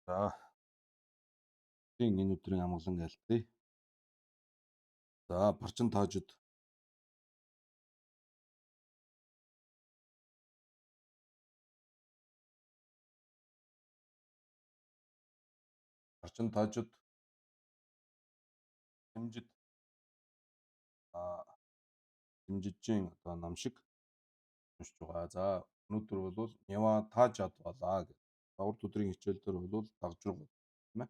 За, энэ өдрийн амгалан альтээ. За, барчин таажид барчин таажид хэмжид хэмжижийн одоо нам шиг уншиж байгаа. За, өнөөдөр бол Нява таажад балаа гэх. Урд өдрийн хичээл дээр бол дагжуур тийм ээ.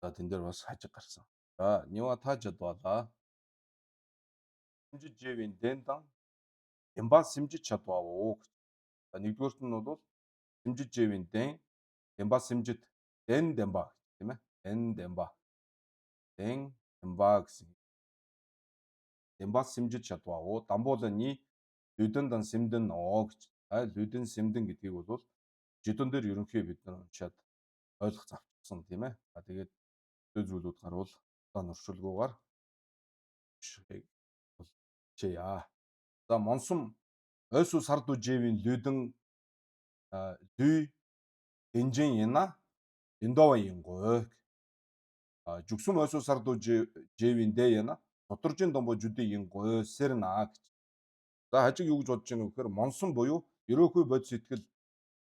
За, тэн дээр бас хажиг гарсан. За, Нява таажад балаа. Хэмжиж живийн дэндан эмбас хэмжиж чадваа уу. За, нэгдүгээрт нь бол хэмжиж живийн дэн эмбас хэмжид дэн дэмба тийм ээ. Дэн дэмба. Дэн дэмба гэсэн. Эмбас хэмжиж чадваа уу. Дамбуулны лүдэн дан сэмдэн оо гэж. Лүдэн сэмдэн гэдгийг бол жидон дээр ерөнхий бид нар уншаад ойлгох завчсан тийм ээ. Тэгээд зүйлүүд гарвал одоо нуршилгуугаар чийа. За, монсум ойсу сарду живийн лүдэн лүй дэнжэн яна эндова ингой. Жүксүм ойсу сарду живийн дэ яна доторжин домбо жүдий ингой сэрнаа гэж. За, хажиг юу гэж бодож байна вэ гэхээр монсон буюу ерөөхгүй бод сэтгэл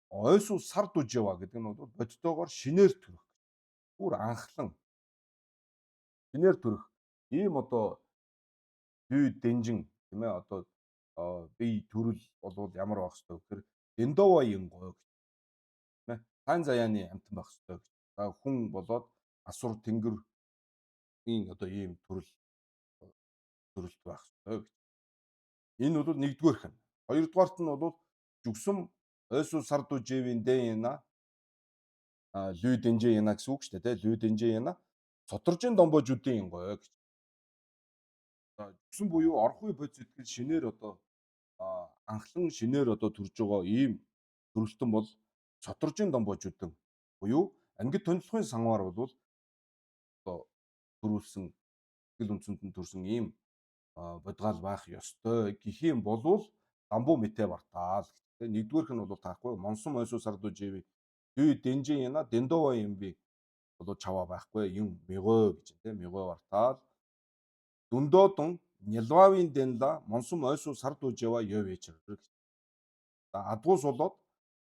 ойсу сар дужива гэдэг нь бол бодтойгоор шинээр төрөх. Бүр анхлан шинээр төрөх ийм одоо бие дэнжин тийм ээ одоо бие төрөл болвол ямар байх ёстой вэ гэхээр эндова ингой тийм ээ тань заяаны амтан байх ёстой гэж. За, хүн болоод асур тэнгэрийн одоо ийм төрөлт байх ёстой гэж. Энэ бол нэгдүгээрх нь. Хоёрдугаарт нь бол жүгсүм ойсу сарду живийн дэна лүй дэнжээ яна гэсэн үг шүү дээ. Лүй дэнжээ яна соторжин домбожуудын ингой гэж. За, жүгсүм буюу орхон бод сэтгэл шинээр одоо анхлан шинээр одоо төрж байгаа ийм төрөлтөн бол соторжин домбожуудын буюу ангид тонилохын санваар бол одоо төрүүлсэн сэтгэл үнцэнд нь төрсэн ийм бодгаал байх ёстой гэх юм болвол дамбуу мэтэ бартаал. Тэгээ нэгдүгээрх нь бол таахгүй монсум ойсу сарду живи лүй дэнжээ яна дэндова юм би бол чаваа байхгүй юм мөгөө гэж тийм мөгөө бартаал. Дүндоодон нялвавын дэнла монсум ойсу сарду жава ёвэчэр. За, адгуус болоод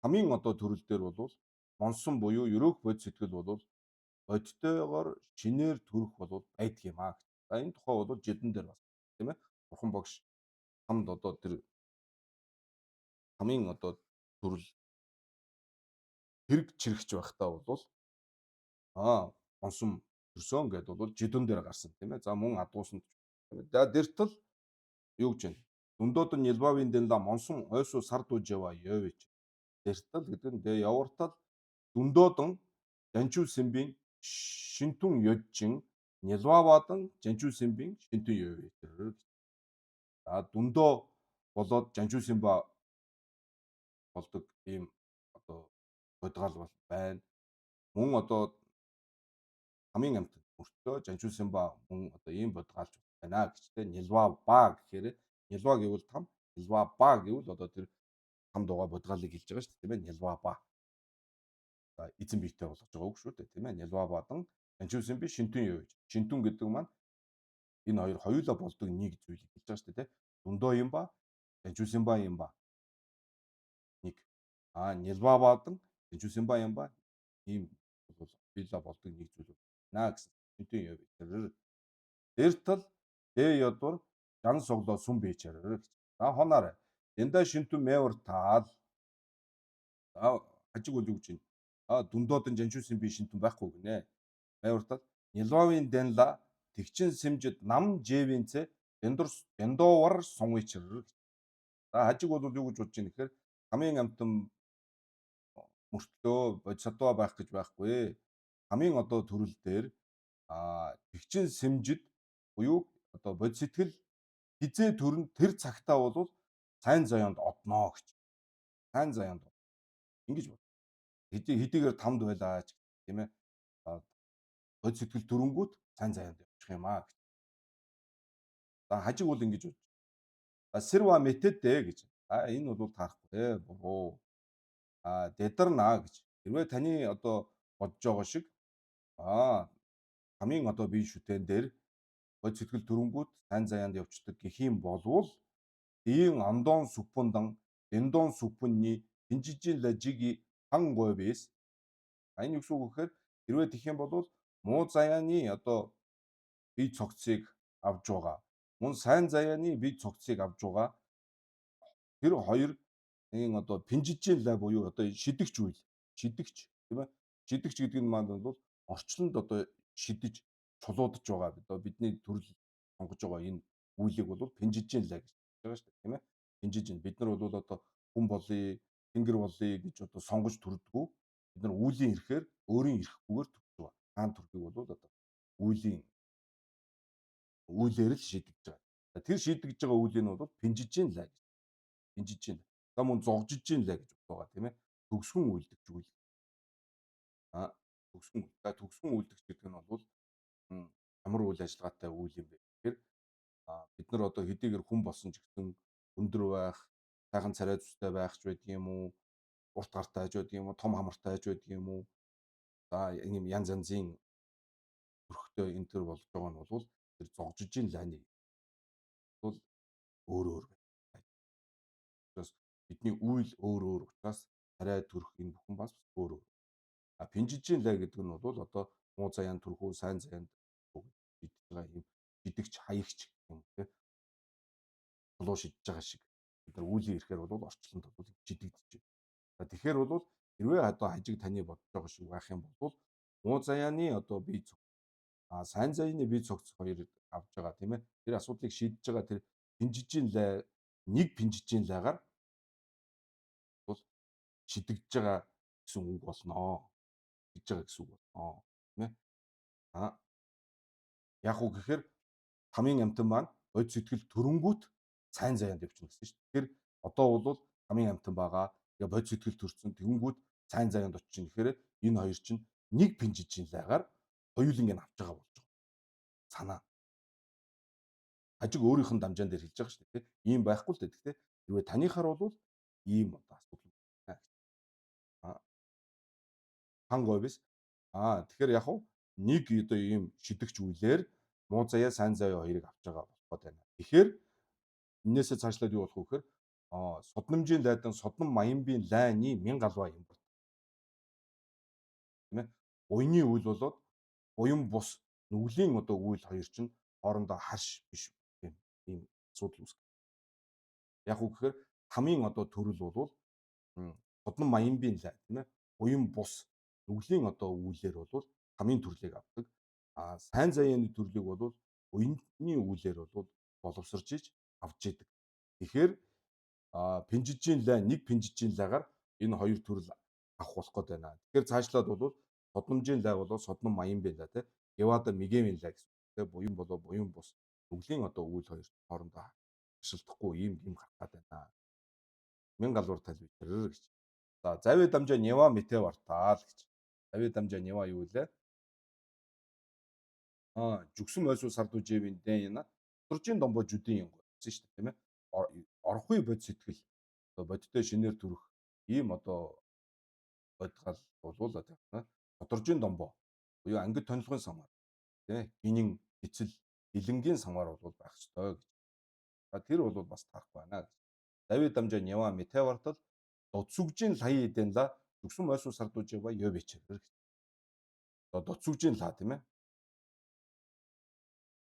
хамгийн одоо төрөл дээр бол монсон буюу ерөөх бод сэтгэл бол бодтойгоор шинээр төрөх бол байдаг юм аа. За, энэ тухай бол жидэн дээр бас тийм ээ. Бурхан багш хамд одоо тэр хамгийн одоо төрөл хэрэг чирэгч байхдаа бол монсум төрсөн гэдээ бол жидэн дээр гарсан тийм ээ. За, мөн адуусанд за дэртэл юу гэж байна? Дүндод нь нялбавын дэнла монсум ойсу сарду жава ёвич. Дэртэл гэдэг нь дэ явартал дүндодон жанчуу сэмбийн шинтүн ёжчин нялвавадан жанчуу сэмбийн шинтүн ёвич. За, дүндоо болоод жанчуу сэмба болдог ийм одоо бодгаал бол байна. Мөн одоо хамгийн амт мөртөө жанчуу сэмба мөн одоо ийм бодгаалж байна гэж тэ нялва ба гэхээр нялва гэвэл там нялва ба гэвэл одоо тэр там дугаа бодгаалыг хэлж байгаа шүү дээ тийм ээ нялва ба. За, эзэн биетэй болгож байгаа үг шүү дээ тийм ээ нялва бадан жанчуу сэмби шинтүн ёвч. Шинтүн гэдэг маань энэ хоёр хоёулаа болдог нэг зүйлийг хэлж байгаа шүү дээ тийм. Дундоо юм ба жанчуу сэмба юм ба нэг нялва бадан жанчуу сэмба юм ба ийм бол хоёулаа болдог нэг зүйл байна гэсэн шинтүн ёвч. Дэртэл дэ ёдвор жан соглоо сүм бэчээр. За, хоноор дэнда шинтүн мэвэр таал. За, хажиг бол юу гэж байна? Дүндоод нь жанчуусын би шинтэн байхгүй гинэ. Майвартал нялвавын дэнла тэгчин сэмжид нам жэвинцэ дэндовар сонгойчэр. За, хажиг бол юу гэж бодож байна гэхээр хамгийн амтан мөртлөө бодисодоо байх гэж байхгүй. Хамгийн одоо төрөл дээр тэгчин сэмжид буюу одоо бод сэтгэл хизээ төрн тэр цагтаа бол сайн заяанд одноо гэж. Сайн заяанд ингэж бод. Хэдийгээр тамд байлаа ч тийм ээ. Бод сэтгэл төрөнгүүт сайн заяанд явчих юм аа гэж. За, хажиг бол ингэж бодож. Сэрва мэтэдэ гэж. Энэ бол таарахгүй буруу. Дэдэрнаа гэж. Хэрвээ таны одоо бодож байгаа шиг аа хамгийн одоо бие шүтэн дээр бод сэтгэл төрөнгүүт сайн заяанд явцдаг гэх юм болвол ийм андон сүппундан дэндон сүппүнний тэнжижин лажиги хан говэс энэ юу гэсэн үг гэхээр хэрвээ тэгэх юм бол муу заяаны одоо бие цогцыг авж байгаа мөн сайн заяаны бие цогцыг авж байгаа тэр хоёр энэ одоо пинжижин лай буюу одоо шидэгч үйл шидэгч тийм ээ шидэгч гэдэг нь маань бол орчлонд одоо шидэж чулуудж байгаа одоо бидний төрөл сонгож байгаа энэ үйлийг бол пинжижин лай гэж байгаа шүү дээ тийм ээ пинжижин бид нар бол одоо хүн болъё тэнгэр болъё гэж одоо сонгож төрдгөө бид нар үүлийн ирэхээр өөрийн ирэхгүйгээр төрж байгаа хаан төрхийг бол одоо үүлийн үйлээр л шидэж байгаа тэр шидэж байгаа үйл нь бол пинжижин лай хинжиж байна. За мөн зогжиж байна гэж байгаа тийм ээ. Төгсгөн үйлдэгч үйл. А төгсгөн. За төгсгөн үйлдэгч гэдэг нь бол ямар үйл ажиллагаатай үйл юм бэ гэхээр бид нар одоо хэдийгээр хүн болсон ч гэсэн өндөр байх, сайхан царай зүстэй байх ч байдаг юм уу, урт гартай байж байдаг юм уу, том хамартай байж байдаг юм уу. За ийм янз янзын төрхтэй энэ төр болж байгаа нь бол тэр зогжиж ин лайны бол өөр өөр байна. Учраас бидний үйл өөр өөр учраас царай төрх энэ бүхэн бас өөр өөр. Пинжижин лай гэдэг нь бол одоо муу заяан төрхөө сайн заяанд шидэж байгаа юм шидэгч хаягч юм тийм чулуу шидэж байгаа шиг бид нар үүлийн ирэхээр бол орчлонд бол шидэгдэж байна. За тэгэхээр бол хэрвээ одоо хажиг таны бодож байгаа шиг байх юм бол муу заяаны одоо бие цогц сайн заяаны бие цогц хоёр авж байгаа тийм ээ тэр асуудлыг шийдэж байгаа тэр пинжижин лай нэг пинжижин лайгаар бол шидэгдэж байгаа гэсэн үг болноо гэж байгаа гэсэн үг болно. Тийм ээ. Яг уу гэхээр хамгийн амтан маань бод сэтгэл төрөнгүүт сайн заяанд явчихна гэсэн шүү дээ. Тэгэхээр одоо бол хамгийн амтан байгаа. Тэгээ бод сэтгэл төрсөн тэгэнгүүт сайн заяанд очиж нэхэр энэ хоёр чинь нэг пинжижин лайгаар хоёуланг нь авч байгаа болж байгаа. Санаа. Хажиг өөрийнх нь дамжаан дээр хэлж байгаа шүү дээ. Ийм байхгүй л дээ. Гэхдээ хэрвээ таныхаар бол ийм одоо асуудал байна. Хан говьс тэгэхээр яг уу нэг одоо ийм шидэгч үйлээр муу заяа сайн заяа хоёрыг авч байгаа болоход байна. Тэгэхээр энээсээ цаашлаад юу болох вэ гэхээр суднамжийн лайдан суднам маянбийн лайны мянга албаа юм бол тийм ээ. Буйны үйл болоод буян бус нүглийн одоо үйл хоёр чинь хоорондоо харш биш юм ийм асуудал үүсгэж. Яг уу гэхээр хамгийн одоо төрөл бол суднам маянбийн лай тийм ээ. Буян бус нүглийн одоо үйлээр бол хамгийн төрлийг авдаг. Сайн заяаны төрлийг бол буйны үйлээр бол боловсрж иж авч идэг. Тэгэхээр пинжижин лай нэг пинжижин лайгаар энэ хоёр төрөл авах болох гээд байна. Тэгэхээр цаашлаад бол суднамжийн лай болоо суднам маянбийн лай те Гевада мигэмийн лай гэсэн те буян болоо буян бус нүглийн одоо үйл хоёр хоорондоо ашиглахгүй ийм гаргаад байна. Мянга алуур талбай гэж. За завь дамжаа нева мэтэ вартаал гэж. Завь дамжаа нева юу вэ? Жүгсэн ойсуу сард үжээвийн дэн яна. Туржийн домбоо жүдийн юм гэсэн шүү дээ тийм ээ. Орохгүй бод сэтгэл одоо бодтой шинээр төрөх ийм одоо бодгал болвол одоо тодоржийн домбоо буюу ангид тонилгын самар тий гинин эцэл хилэнгийн самар бол байх ёстой гэж. Тэр бол бас тарах байна гэж. Давид дамжаа нява метавартал доцүгжийн лая эдэнла жүгсэн ойсуу сард үжээва ёвичэр гэж. Доцүгжийн лаа тийм ээ.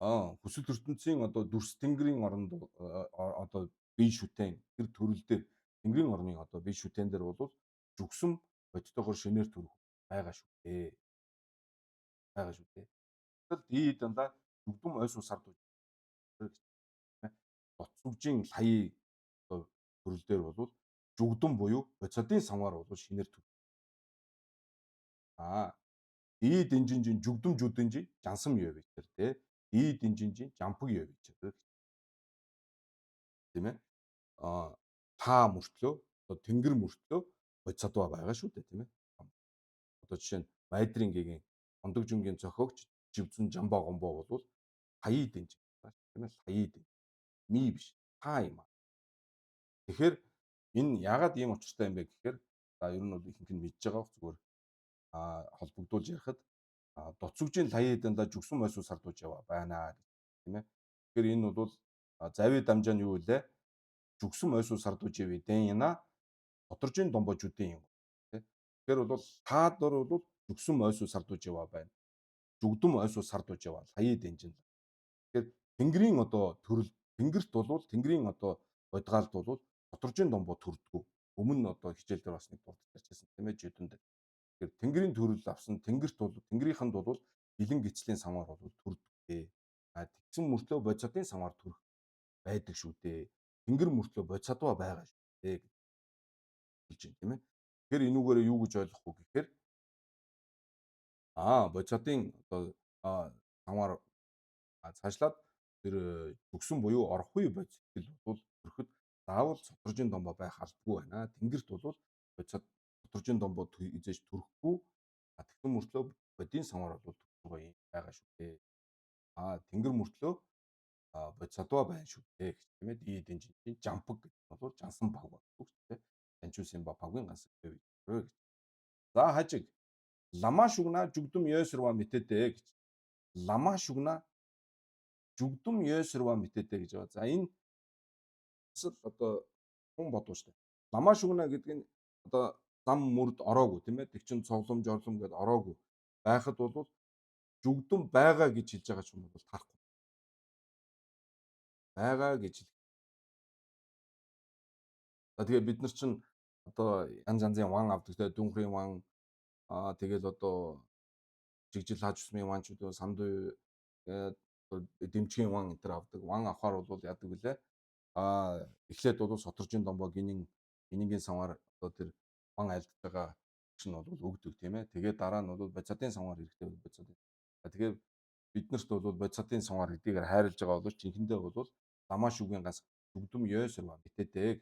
Хүсэл ертөнцийн одоо дүрс тэнгэрийн оронд одоо бие шүтэн тэр төрөл дээр тэнгэрийн орны одоо бие шүтэн дээр бол зүгсэм бодтойгоор шинээр төрөх байгаа шүү дээ. Байгаа шүү дээ. Тэгэл дий дандаа зүгдэм ойсуу сард гэж. Доцүгжийн лаяа одоо төрөл дээр бол зүгдэм буюу боцодын самаар бол шинээр төрөх. Дий динжинжин зүгдэм жүдэнжин жансам ёо бичэр тий. Дий динжинжин жампаг ёо бичэр. Тийм ээ. Та мөртлөө одоо тэнгэр мөртлөө бодисодва байгаа шүү дээ тийм ээ. Одоо жишээ нь Майдрингийн ондог жүнгийн зохиогч живзэн жамбаа гомбоо бол хаяа дэнж тийм ээ хаяа дэн ми биш та юм аа. Тэгэхээр энэ яагаад ийм учиртай юм бэ гэхээр за ер нь бол ихэнх нь мэдж байгаа зүгээр холбогдуулж ярихад дуцөгжийн лаяа эдэндээ жүгсэн мойсуу сардууж яваа байна гэж тийм ээ. Тэгэхээр энэ бол завь дамжаа нь юу вэ? Жүгсэн мойсуу сардууж явъя дэн яна тодоржийн домбожуудын юм тийм. Тэгэхээр бол та нар бол жүгсэн мойсуу сардууж яваа байна. Жүгдэм ойсуу сардууж яваа лаяа дэнжин. Тэгэхээр тэнгэрийн одоо төрөл тэнгэрт бол тэнгэрийн одоо бодгаалд бол тодоржийн домбоо төрдгөө. Өмнө нь одоо хичээл дээр бас нэг дурдж ярьжсэн тийм ээ жидэнд. Тэгэхээр тэнгэрийн төрөл авсан тэнгэрт бол тэнгэрийнхэнд бол бэлэн гислийн самар бол төрдгөө. Тэгсэн мөртлөө бодисодын самар төрөх байдаг шүү дээ. Тэнгэр мөртлөө бодисодоо байгаа шүү дээ гэж хэлж байна тийм ээ. Тэгэхээр энүүгээр юу гэж ойлгох вэ гэхээр бодисодын одоо самар цаашлаад тэр жүгсэн буюу орохгүй бодис сэтгэл бол төрөхөд заавал соторжийн домбоо байх албагүй байна. Тэнгэрт бол бодисод соторжийн домбоо эзэж төрөхгүй. Тэгсэн мөртлөө бодийн самар бол төрөх юм байгаа шүү дээ. Тэнгэр мөртлөө бодисодоо байна шүү дээ гэж тийм ээ. Дийдэн чинь жампаг гэдэг бол жансан баг баг шүү дээ. Танчуусын баг багын ганц гэв. За хажиг лама шугна жүгдэм ёсрва мэтэдэ гэж. Лама шугна жүгдэм ёсрва мэтэдэ гэж байгаа. За энэ одоо хүн бодвол шүү дээ. Лама шугна гэдэг нь одоо зам мөрд ороогүй тийм ээ. Тэг чин цоглом жорлом гэдээ ороогүй байхад бол жүгдэм байгаа гэж хэлж байгаа ч юм бол тарахгүй. Байгаа гэж хэл. За тэгээ бид нар чинь одоо янз янзын ван авдаг те дүнхрийн ван тэгэл одоо жигжил хааж усмын ван ч үгүй сандуу дэмчгийн ван энэ төр авдаг. Ван авахаар бол яадаг вүлээ. Эхлээд бол соторжийн домбоо гинингийн самаар одоо тэр ван альдж байгаа чинь бол өгдөг тийм ээ. Тэгээд дараа нь бол бодисодын самаар хэрэгтэй бодисод. Тэгээд биднэрт бол бодисодын самаар гэдгээр хайрлаж байгаа бол жинхэнэ бол ламаа шүгийн ганц жүгдэм ёсор ба битээдээ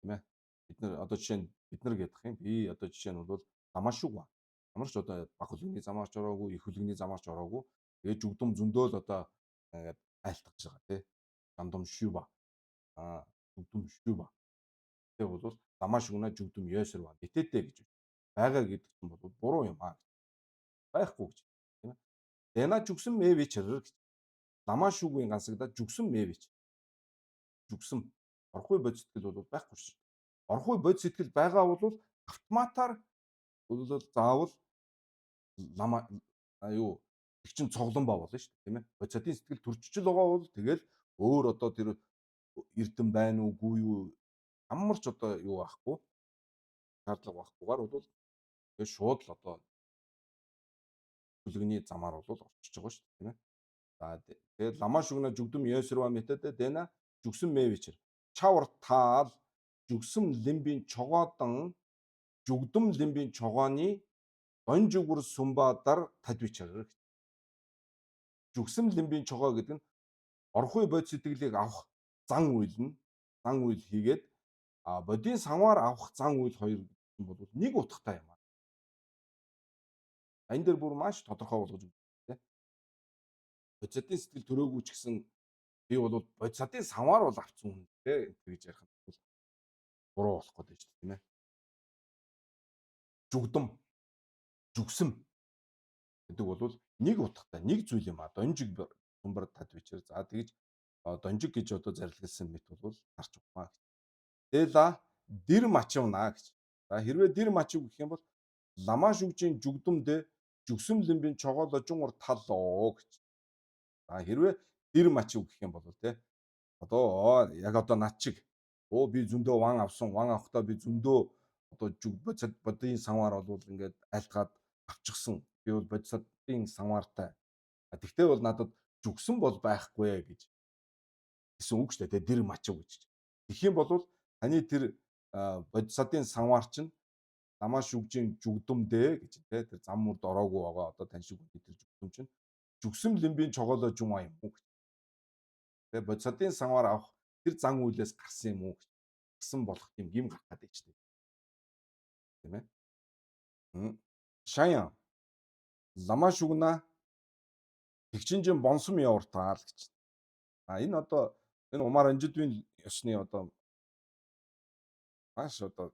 тийм ээ. Бид нар одоо жишээ нь бид нар гэдэх юм. Би одоо жишээ нь бол ламаа шүг ба. Ямар ч одоо баг хөлгийн замаарч ороогүй, их хөлгийн замаарч ороогүй. Тэгээд жүгдэм зөндөөл одоо ингээд айлтгаж байгаа тий. Жандам шүү ба. Жүгдэм шүү ба. Тэг бол ламаа шүгнэ жүгдэм ёсор ба битээдээ гэж байгаа гэдэг чинь бол буруу юм байхгүй гэж тийм ээ. Дэна жүгсэн мэвич гэж ламаа шүгийн гансагдаад жүгсэн мэвич. Жүгсэн орхгүй бод сэтгэл бол байхгүй шүү. Орхгүй бод сэтгэл байгаа бол автоматар бол заавал лама юу их чин цоглон баа болно шүү дээ тийм ээ. Бодисодын сэтгэл төрччл байгаа бол тэгэл өөр одоо тэр эрдэм байна уугүй юу ямар ч одоо юу байхгүй шаардлага байхгүйгээр бол тэгээ шууд л одоо бүлэгний замаар бол орчиж байгаа шүү дээ тийм ээ. За тэгээд ламаа шүгнэ жүгдэм ёсрва метэдэ дэна жүгсэн мэвичэр чавар таал жүгсэм лимбийн чогоодон жүгдэм лимбийн чогооны донжигүр сумбадар тадвичэр. Жүгсэм лимбийн чогоо гэдэг нь орхой бод сэтгэлийг авах зан үйл хийгээд бодийн самаар авах зан үйл хоёр бол нэг утгатай юм аа. Энэ дээр бүр маш тодорхой болгож өгдөг тийм. Бодисодын сэтгэл төрөөгүй ч гэсэн би бол бодисодын самаар бол авцсан хүн тийм гэж ярих нь бол буруу болох гээд байна шүү дээ тийм ээ. Жүгдэм, жүгсэм гэдэг бол нэг утгатай нэг зүйл юм аа. Донжиг сумбар тадвичэр. За тэгж донжиг гэж одоо зарлигласан мэт бол гарч ухмаа. Дэла дэр мачвна гэж. За хэрвээ дэр мачив гэх юм бол ламаа шүгжийн жүгдэмдэ жүгсэм лимбийн чогооложунгор талоо гэж. За хэрвээ дэр мачив гэх юм бол те одоо яг одоо над чиг би зөндөө ван авсан ван авахдаа би зөндөө одоо бодийн самаар бол ингээд айлтгаад авчихсан. Би бол бодисодын самаартай. Тэгтээ бол надад жүгсэн бол байхгүй гэж гэсэн үг шүү дээ. Дэр мачив гэж. Тэгэх юм бол таны тэр бодисодын самаар чинь ламаа шүгжийн жүгдэмдээ гэж те тэр зам мөрд ороогүй байгаа одоо тань шиг тэр жүгдэм чинь жүгсэм лимбийн чогоолоо жумаа юм уу гэж. Тэгээ бодисодын самаар авах тэр зан үйлээс гарсан юм уу гэж. Гарсан болох юм гим гарах гэдэг чинь. Тийм ээ. Шаян ламаа шүгнэ тэгчинжин бонсом явартаал гэж. Энэ одоо энэ Умар Анжидвийн ёсны одоо маш одоо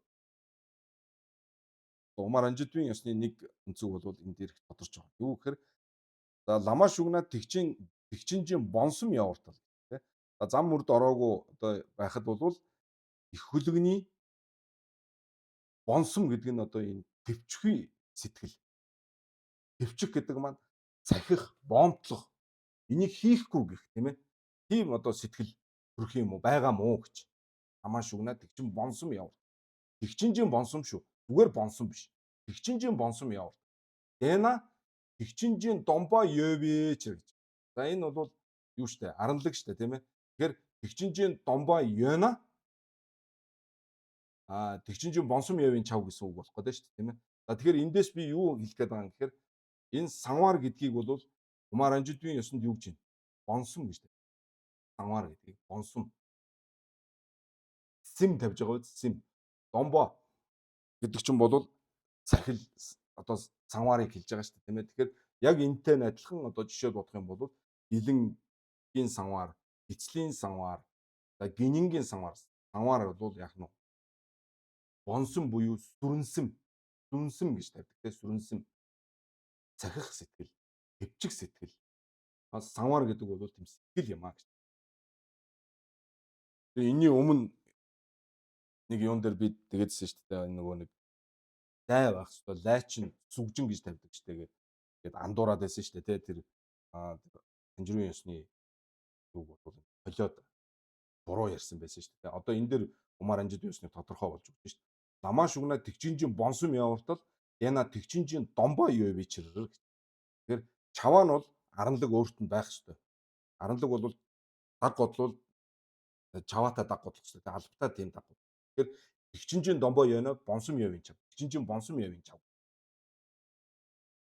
Умар Анжидвийн ёсны нэг өнцөг бол энэ дээр их тодорч байгаа. Юу гэхээр за ламаа шугнаа тэгчинжийн бонсон явартал тий. За зам мөрд ороогүй одоо байхад бол их хөлөгний бонсон гэдэг нь одоо энэ төвчхий сэтгэл. Төвчих гэдэг маань цахих, боомтлох энийг хийхгүй гэх тийм ээ. Тийм одоо сэтгэл төрөх юм уу, байгаа мó гэж. Ламаа шугнаа тэгчин бонсон яварт. Тэгчинжийн бонсон шүү. Зүгээр бонсон биш. Тэгчинжийн бонсон яварт. Дэна тэгчинжийн домбо ёвэж гэж. За энэ бол юу штэ? Аранлаг штэ тийм ээ. Тэгэхээр тэгчинжийн домбо ёна тэгчинжийн бонсон ёвын чав гэсэн үг болох гэдэг штэ тийм ээ. За тэгэхээр эндээс би юу хэлэх гээд байгаа юм гэхээр энэ санвар гэдгийг бол Умар Анжидвийн ёсонд юу гэж байна? Бонсон гэж байна. Санвар гэдгийг бонсон. Сим тавьж байгаа үз сим. Домбо гэдэг чинь бол сахил одоо санварыг хэлж байгаа шүү дээ тийм ээ. Тэгэхээр яг энэтэй адилхан одоо жишээ бодох юм бол гэлэнгийн санвар, эцлийн санвар, за гинингийн санвар. Санвар бол яг нь бонсон буюу сүрэнсэм гэж тавьдаг тийм сүрэнсэм. Цахих сэтгэл, төвчих сэтгэл. Санвар гэдэг бол тийм сэтгэл юм аа гэж. Тэгээ энэний өмнө нэг юун дээр би тэгээдсэн шүү дээ. Нөгөө нэг лай байх хэвээр лайчин сүгжин гэж тавьдаг шүү дээ. Тэгээд андуураад байсан шүү дээ. Тэр Танжирын ёсны үг бол холиод буруу ярьсан байсан шүү дээ. Одоо энэ дээр Умар Анжид ёсны тодорхой болж өгч шүү дээ. Ламаа шугна тэгчинжийн бонсом явартал яна тэгчинжийн домбо ёвичрэр. Тэгэхээр чаваа нь бол аранлаг өөрт нь байх ёстой. Аранлаг бол даг годлол чаваатай даг годлох ёстой. Албатай тийм даг. Тэгэхээр тэгчинжийн домбо ёно бонсом ёвын чав. Тэгчинжийн бонсом ёвын чав.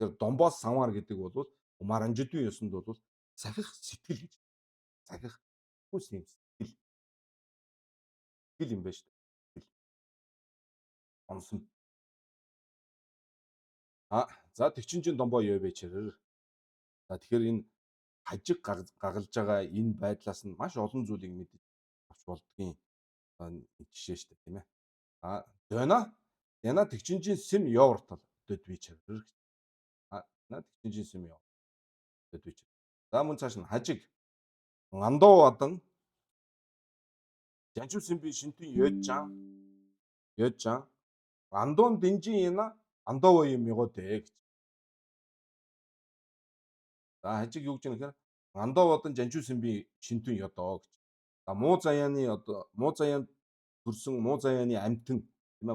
Тэгэхээр домбоос санвар гэдэг бол Умар Анжидвийн ёсонд бол сахих сэтгэл гэж. Сахих хүс юм сэтгэл. Сэтгэл юм байна шүү дээ. Сэтгэл. Онсон. За тэгчинжийн домбо ёвэчрэр. За тэгэхээр энэ хажиг гагалж байгаа энэ байдлаас нь маш олон зүйлийг мэдэж авч болдгийн жишээ шүү дээ тийм ээ. Яна тэгчинжийн сэм ёвартал дөдвичрэр. На тэгчинжийн сэм ёв. Дөдвичрэр. За мөн цааш нь хажиг андоо адан жанчуу сэмби шинтэн ёжжан андон динжин яна андоо юм ёгоодэ гэж. За хажиг юу гэж юм гэхээр андоо адан жанчуу сэмби шинтэн ёдоо гэж. За муу заяаны одоо муу заяанд төрсөн муу заяаны амтэн тийм ээ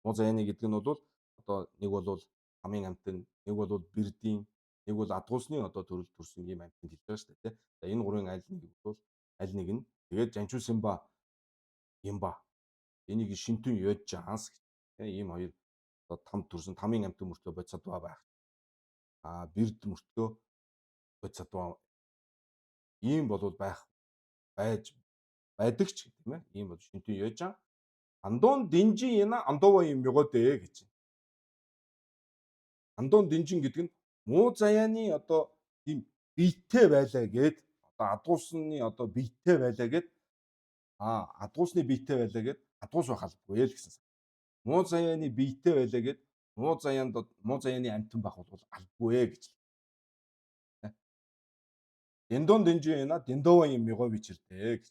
муу заяаны гэдэг нь бол одоо нэг бол хамын амтэн, нэг бол бэрдийн, нэг бол адгуусны одоо төрөл төрсөн ийм амтэн хэлж байгаа шүү дээ тийм. За энэ гурвын аль нэг нь тэгээд жанчуу сэмба Имба. Энийг шинтэн ёжжанс гэж. Ийм хоёр одоо там төрсөн тамийн амтэн мөртөө бодисодва байх. Бэрд мөртөө бодисодва ийм бол байдаг ч тийм ээ. Ийм бол шинтэн ёжжан. Андон динжин яна андова юм ёгоодэ гэж. Андон динжин гэдэг нь муу заяаны одоо ийм биетэй байлаа гээд одоо адуусны одоо биетэй байлаа гээд адуусны биетэй байлаа гээд адуус байх албагүй л гэсэн. Муу заяаны биетэй байлаа гээд муу заяаны амтан байх бол албагүй гэж. Дэндон дэнжина дэндова юм ёговичрдэ гэж.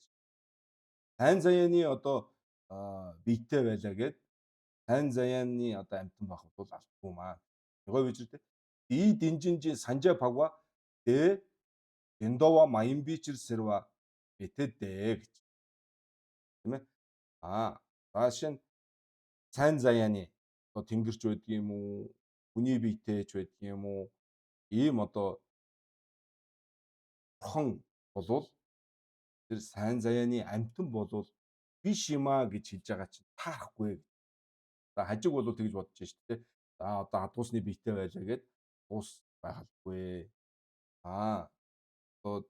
Сайн заяаны одоо биетэй байлаа гээд сайн заяаны одоо амтан байх бол албагүй маа. Ёговичрдэ. Ди дэнжинжи санжа пагва дэ дэндова маимбичэр сэрва битэдэ гэж. Тийм ээ. Цаашаа сайн заяаны одоо тэнгэрч байдаг юм уу? Хүний биетэйч байдаг юм уу? Ийм одоо бурхан болвол тэр сайн заяаны амтан болвол биш юм аа гэж хэлж байгаа чинь таарахгүй. За хажиг бол тэгж бодож шүү дээ. За одоо адуусны биетэй байлаа гэд ус байх албагүй. Одоо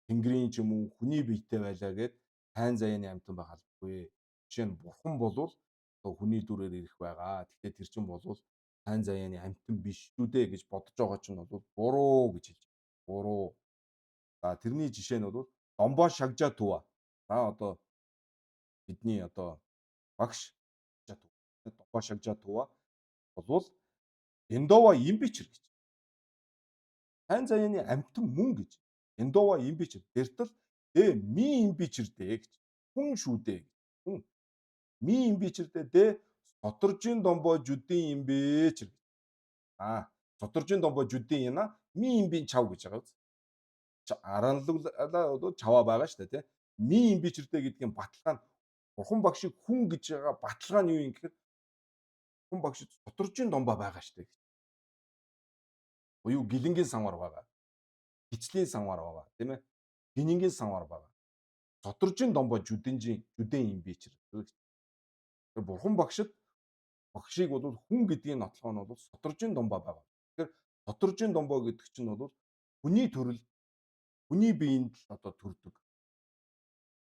тэнгэрийн ч юм уу хүний биетэй байлаа гэд сайн заяаны амтан байх албагүй. Жишээ нь бурхан болвол одоо хүний дүрээр ирэх байгаа. Гэхдээ тэр чинь болвол сайн заяаны амтан биш шүү дээ гэж бодож байгаа чинь бол буруу гэж хэлж байна. Буруу. За тэрний жишээ нь бол домбоо шагжа тува. За одоо бидний одоо багш домбоо шагжа тува болвол Эндова Имбичер гэж. Сайн заяаны амьтан мөн гэж. Эндова Имбичер. Тэртэл ми Имбичер дээ гэж. Хүн шүү дээ гэж. Хүн. Ми Имбичер дээ соторжийн домбоо жүдийн имбичер. Соторжийн домбоо жүдийн яна ми имбийн чав гэж байгаа үз. Аранлуулаа чаваа байгаа шүү дээ тий. Ми имбичертэй гэдгийн баталгаа нь бурхан багшийг хүн гэж байгаа баталгаа нь юу юм гэхээр хүн багшид соторжийн домбоо байгаа шүү дээ. Буюу гэлэнгийн самар байгаа. Хичлийн самар байгаа тийм ээ. Гинингийн самар байгаа. Соторжийн домбоо жүдэн имбичер. Тэр бурхан багшийг бол хүн гэдгийн нотлохоо нь бол соторжийн домбоо байгаа. Тэгэхээр соторжийн домбоо гэдэг чинь бол хүний төрөл, хүний биеинд л одоо төрдөг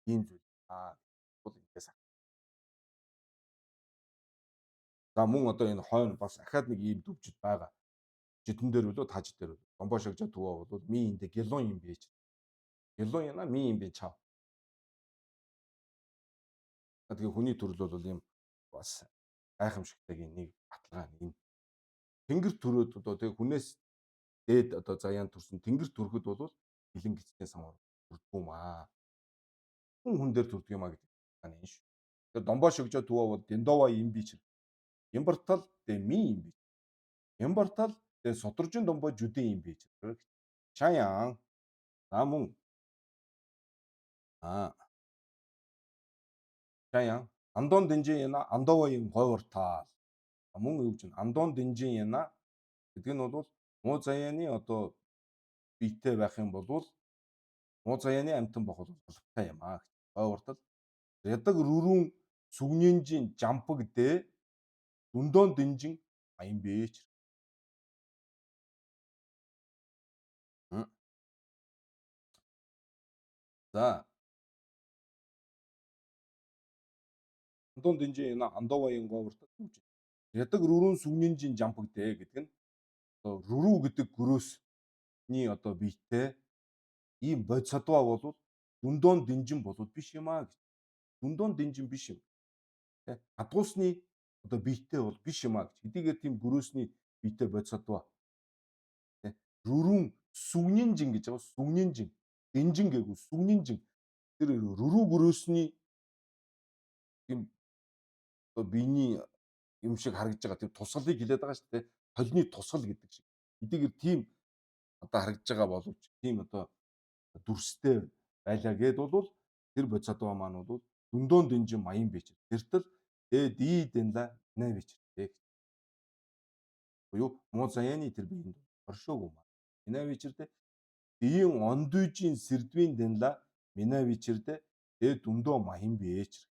ийм зүйл. Бол ингэээс. За мөн одоо энэ хойно бас ахаад нэг ийм дүвжид байгаа. Жидэн дээр үлээ таж дээр үлээ. Домбоо шагжаа төвөө бол ми эндэ гэлон юм бийж. Гэлон яна ми юм би чав. Тэгээ хүний төрөл бол ийм бас гайхамшигтайгийн нэг баталгаа нэг. Тэнгэр төрөөд одоо тэгээ хүнээс дээд одоо заяан төрсөн тэнгэр төрөхөд бол бэлэн гисцэн самар төрдөг юм аа. Хүн дээр төрдөг юм аа гэдэг байна энэ шүү. Тэгээ домбоо шогжоо төвөө бол Дендова юм би ч. Ямбартал дэ ми юм би. Ямбартал дэ соторжин домбоо жүдэн юм би ч. Чаяан. За мөн. Чаяан. Андон дэнжин яна андова юм говертал. Мөн юу гэж андон дэнжин яна гэдэг нь бол муу заяаны одоо биетэй байх юм бол муу заяаны амтан бох бол албатай юм аа. Говертал ядаг рүрүүн сүгнэнжин жампаг дэ дүндон дэнжин аян бээч. За. Андон дэнжин яна андова юм говертал юу гэж. Ядаг рүрүүн сүгнэнжин жампаг дэ гэдэг нь одоо рүрүү гэдэг гөрөөсний одоо биетэй ийм бодисодва бол дүндон дэнжин болоод биш юм аа гэж. Дүндон дэнжин биш юм. Тэ хадгуусны одоо биетэй бол биш юм аа гэж. Хэдийгээр тийм гөрөөсний биетэй бодисодва. Тэ рүрүүн сүгнэнжин гэж байгаа. Сүгнэнжин дэнжин гээгүү сүгнэнжин тэр рүрүү гөрөөсний тийм одоо биений юм шиг харагдаж байгаа тийм тусгалыг хилээд байгаа шүү дээ. Толны тусгал гэдэг шиг. Хэдийгээр тийм одоо харагдаж байгаа боловч тийм одоо дүрстэй байлаа гэд бол тэр бодисодва маань бол дүндон дэнжин маян бич. Тэртэл ди дэнла навич гэх. Буюу муу заяаны тэр биеинд оршоогүй маа. Минавичэрдэ диин ондүйжийн сэрдвийн дэнла минавичэрдэ дүндөө маян бич.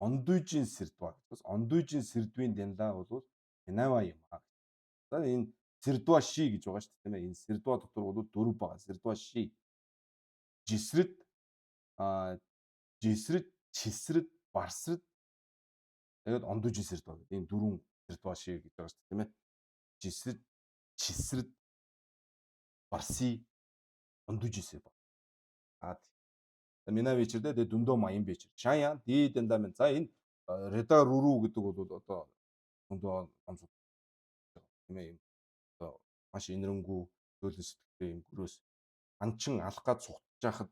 Ондүйжийн сэрдва гэж. Ондүйжийн сэрдвийн дэнла бол минава юм аа. За энэ сэрдва ши гэж байгаа шүү дээ тийм ээ. Энэ сэрдва дотор бол дөрв байгаа. Сэрдва ши. Жисрэд жисрэд, чисрэд, барсрэд тэгээд ондүйжийн сэрдва гэдэг энэ дөрвөн сэрдва ши гэж байгаа шүү дээ тийм ээ. Жисрэд, чисрэд, барси, ондүйжийн сэрдва. Минавичэрдэ тэгээд дүндөө маян бич. Шаяа ди дэндамен. За энэ реда рүрүү гэдэг бол одоо дүндөө амсууд тийм ээ. Одоо маш инэрэнгүү төлөв сэтгэлтэй юм гөрөөс анчин алхаад цухтаж яхад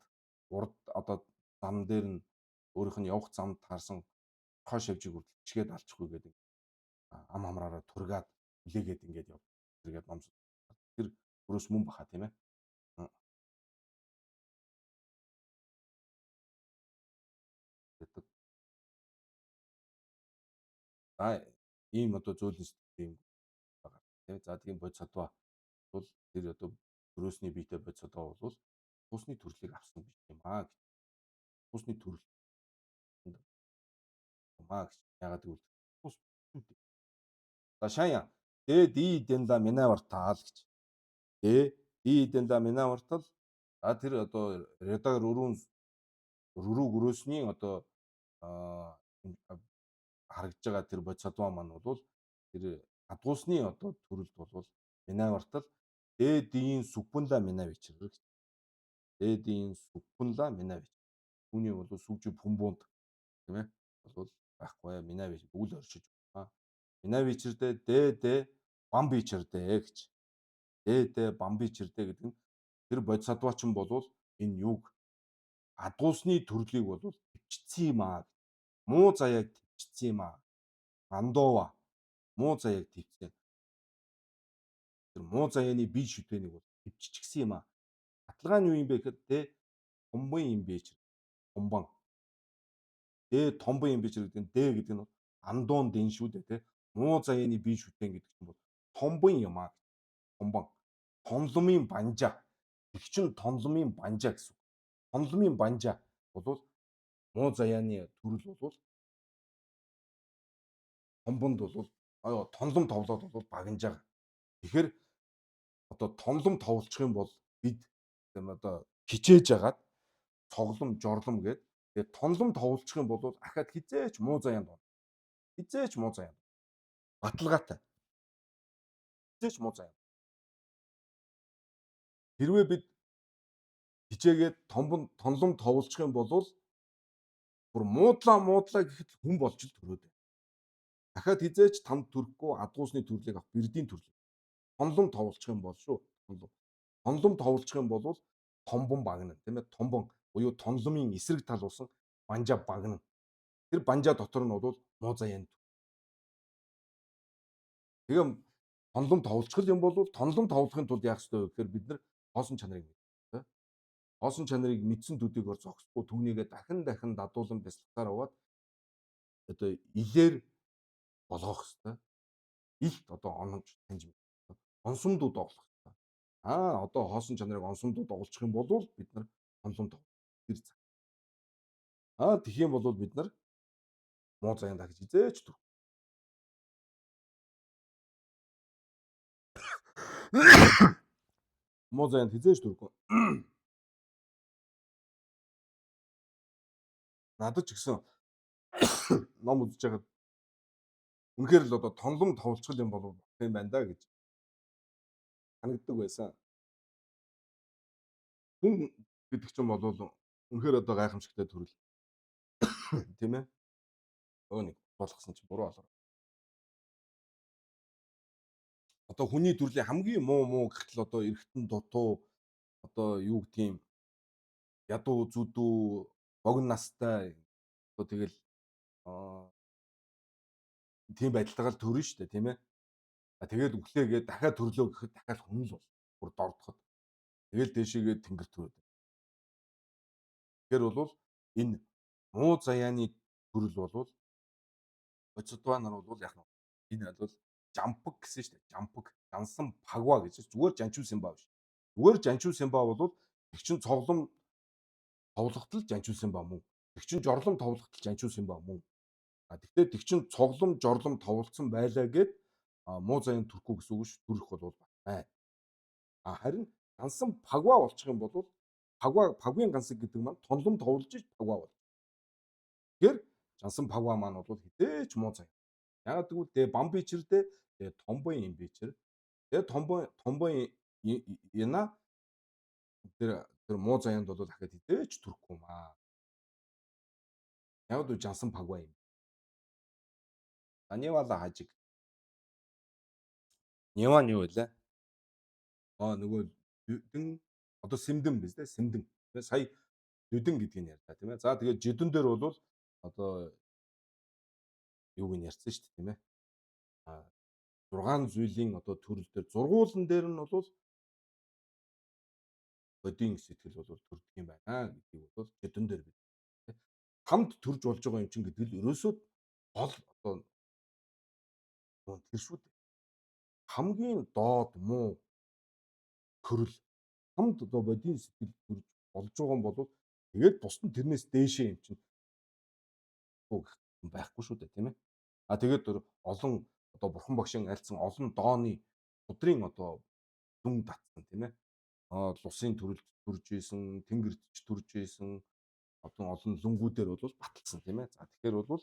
урд одоо зам дээр нь өөрийнх нь явах замд таарсан хойш явжиг хүртэл чигээд алчихгүй гэдэг ам хамраараа тургаад хүлээгээд ингээд яв. Тэргээд номс тэр гөрөөс мөн баха тийм ээ. За ийм одоо зөөлөн сэтгэл юм байгаа тийм. За тийм бодисодва бол тэр одоо гөрөөсний биетэй бодисодва бол тусны төрлийг авсан биш юм аа гэж. Тусны төрөл маа гэж яагаад гэвэл тус. За шаяа ди дэнла минавартаал гэж. Ди дэнла минавартал тэр одоо редаг рүрүү гөрөөсний одоо харагдж байгаа тэр бодисодва маань бол тэр хадгуусны одоо төрөлд бол минавартал дээдийн сүппунла минавичэр гэж. Дээдийн сүппунла минавич. Түүний бол сүвжи бумбунд тийм ээ. Бол байхгүй Минавич үл оршиж байна. Минавичрдээ дээд бамбичрдээ гэж. Дээд бамбичрдээ гэдэг нь тэр бодисатвачин болвол энэ юг адуусны төрлийг болвол төвчсөн юм аа. Муу заяаг төвчсөн юм аа. Андова муу заяаг төвчсөн. Тэр муу заяаны бие шүтээнийг бол төвччихсэн юм аа. Баталгаа нь юу юм бэ гэхэд тэ томбон юм бэ ч томбон. Томбон юм бэ ч гэдэг нь дэ гэдэг нь андуун дэн шүү дээ тэ. Муу заяаны бие шүтээн гэдэг чинь бол томбон юм аа. Томбон. Тонломын банжаа. Их чин тонломын банжаа гэсэн. Тонломын банжаа бол муу заяаны төрөл бол томбонд бол тонлом товлоод бол багнаж байгаа. Тэгэхээр одоо тонлом товлчих юм бол бид одоо хичээж агаад цоглом жорлом гээд тэгээд тонлом товлчих юм бол ахаад хизээч муу заяанд доо. Хизээч муу заяанд. Баталгаатай. Хизээч муу заяанд. Хэрвээ бид хичээгээд тонлом товлчих юм бол бүр муудлаа гэхэд хүн болж л төрөөд байна. Дахиад хизээч танд төрөхгүй адуусны төрлийг авах бэрдийн төрлийг. Тонлом товлчих юм бол шүү. Тонлом товлчих юм бол томбон багна тийм ээ. Томбон буюу тонломын эсрэг тал болсон банжаа багна. Тэр банжаа дотор нь бол муу заяанд. Тэгм тонлом товлчих юм бол тонлом товлохын тулд яах ёстой вэ гэхээр бид нар хоосон чанарыг мэдээ. Хоосон чанарыг мэдсэн төдийгөр зогсохгүй түүнийгээ дахин дадуулан бясалгахаар аваад одоо илээр болгох ёстой. Илт одоо онож таньж мэдээ. Онсомдууд оглох ёстой. Одоо хоосон чанарыг онсомдууд оглох юм бол бид нар тонлом тов. Тэр цаг. Тэгэх юм бол бид нар муу заяанд дахиж хизээч түр. Муу заяанд хизээч түргүй. Надад ч гэсэн ном үзэж байгаад үнэхээр л одоо тонлом товлцгол юм болов юм байна да гэж санагддаг байсан. Хүн гэдэг чинь бол үнэхээр одоо гайхамшигтай төрөл. Тийм ээ. Нэг болгосон чинь буруу болоо. Одоо хүний төрлийн хамгийн муу гэхтэл одоо эргэтэн дутуу одоо юу гэдгийг ядуу зүдүү богино настай одоо тэгэл тийм байдлаагаар төрнө шүү дээ тийм ээ. Тэгээд өглөөгээд дахиад төрлөө гэхэд дахиад хүн л бол бүр дордоход. Тэгэл дээшээгээ тэнгэр төрөөд. Тэгэхээр бол энэ муу заяаны төрөл бол Оцодва нар бол яг нь энэ бол жампаг гэсэн шүү дээ. Жампаг, жансан пагва гэж зүгээр жанчуу симба биш. Зүгээр жанчуу симба бол их чин цоглом товлогтол жанчуу симба мөн. Их чин жорлом товлогтол жанчуу симба мөн. Тэгтээ тэг чин цоглом жорлом товлцсон байлаа гэд муу заяан төрөхгүй гэсэн үг ш. Төрөх бол бай. Харин гансан пагва болчих юм бол пагвын гансаг гэдэг маань тонлом товлж иж пагва бол. Тэгэхээр жансан пагва маань бол хідээч муу заяа. Ягаад гэвэл дэ бамбичрдээ томбон юм бичэр. Тэгээ томбон яна тэр муу заяанд бол дахиад хідээч төрөхгүй юм аа. Яг л жансан пагва юм. Анивала хажиг. Нива нь юу вэ? Нөгөө одоо сэмдэн биз дээ сэмдэн. Тэгээ сая жүдэн гэдгийг ярьлаа тийм ээ. За тэгээ жүдэн дээр бол одоо юуг нь ярьсан шүү дээ тийм ээ. 6 зүйлийн одоо төрөл дээр зургуулан дээр нь бол бодийн сэтгэл бол төрдөг юм байна гэдгийг бол жүдэн дээр бид хамт төрж болж байгаа юм чинь гэдэг л ерөөсөө гол одоо тэр шүү дээ. Хамгийн доод муу төрөл хамт одоо бодийн сэтгэл төрж болж байгаа юм бол тэгээд бус нь тэрнээс дээшээ юм чинь байхгүй шүү дээ тийм ээ. Тэгээд олон одоо бурхан багшийн альцсан олон дооны өдрийн одоо дүн татсан тийм ээ. Лусын төрөлд төрж исэн, тэнгэрт ч төрж исэн олон лүнгүүдээр бол баталсан тийм ээ. За тэгэхээр бол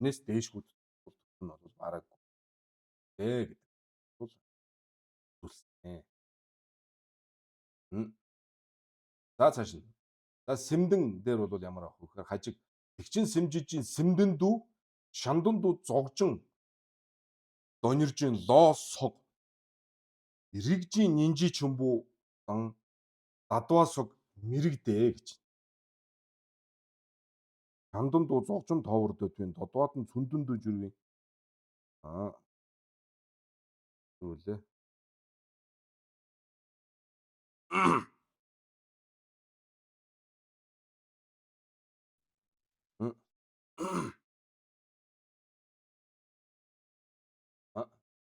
энэс дээшгүүд нь бол бараг гэдэг бол зүйлсэн. За цааш нь. За сэмдэн дээр бол ямар авах вэ гэхээр хажиг Тэгчин сэмжижин сэмдэн дүү шандан дүү зогжин дониржин лоо сог ригжин нинжи чумбу дан дадваа сог мэрэгдээ гэж. Шандан дүү зогжин тоовордод байна. Додваад нь сүндэн дүү жүрвийн. Зүйлээ.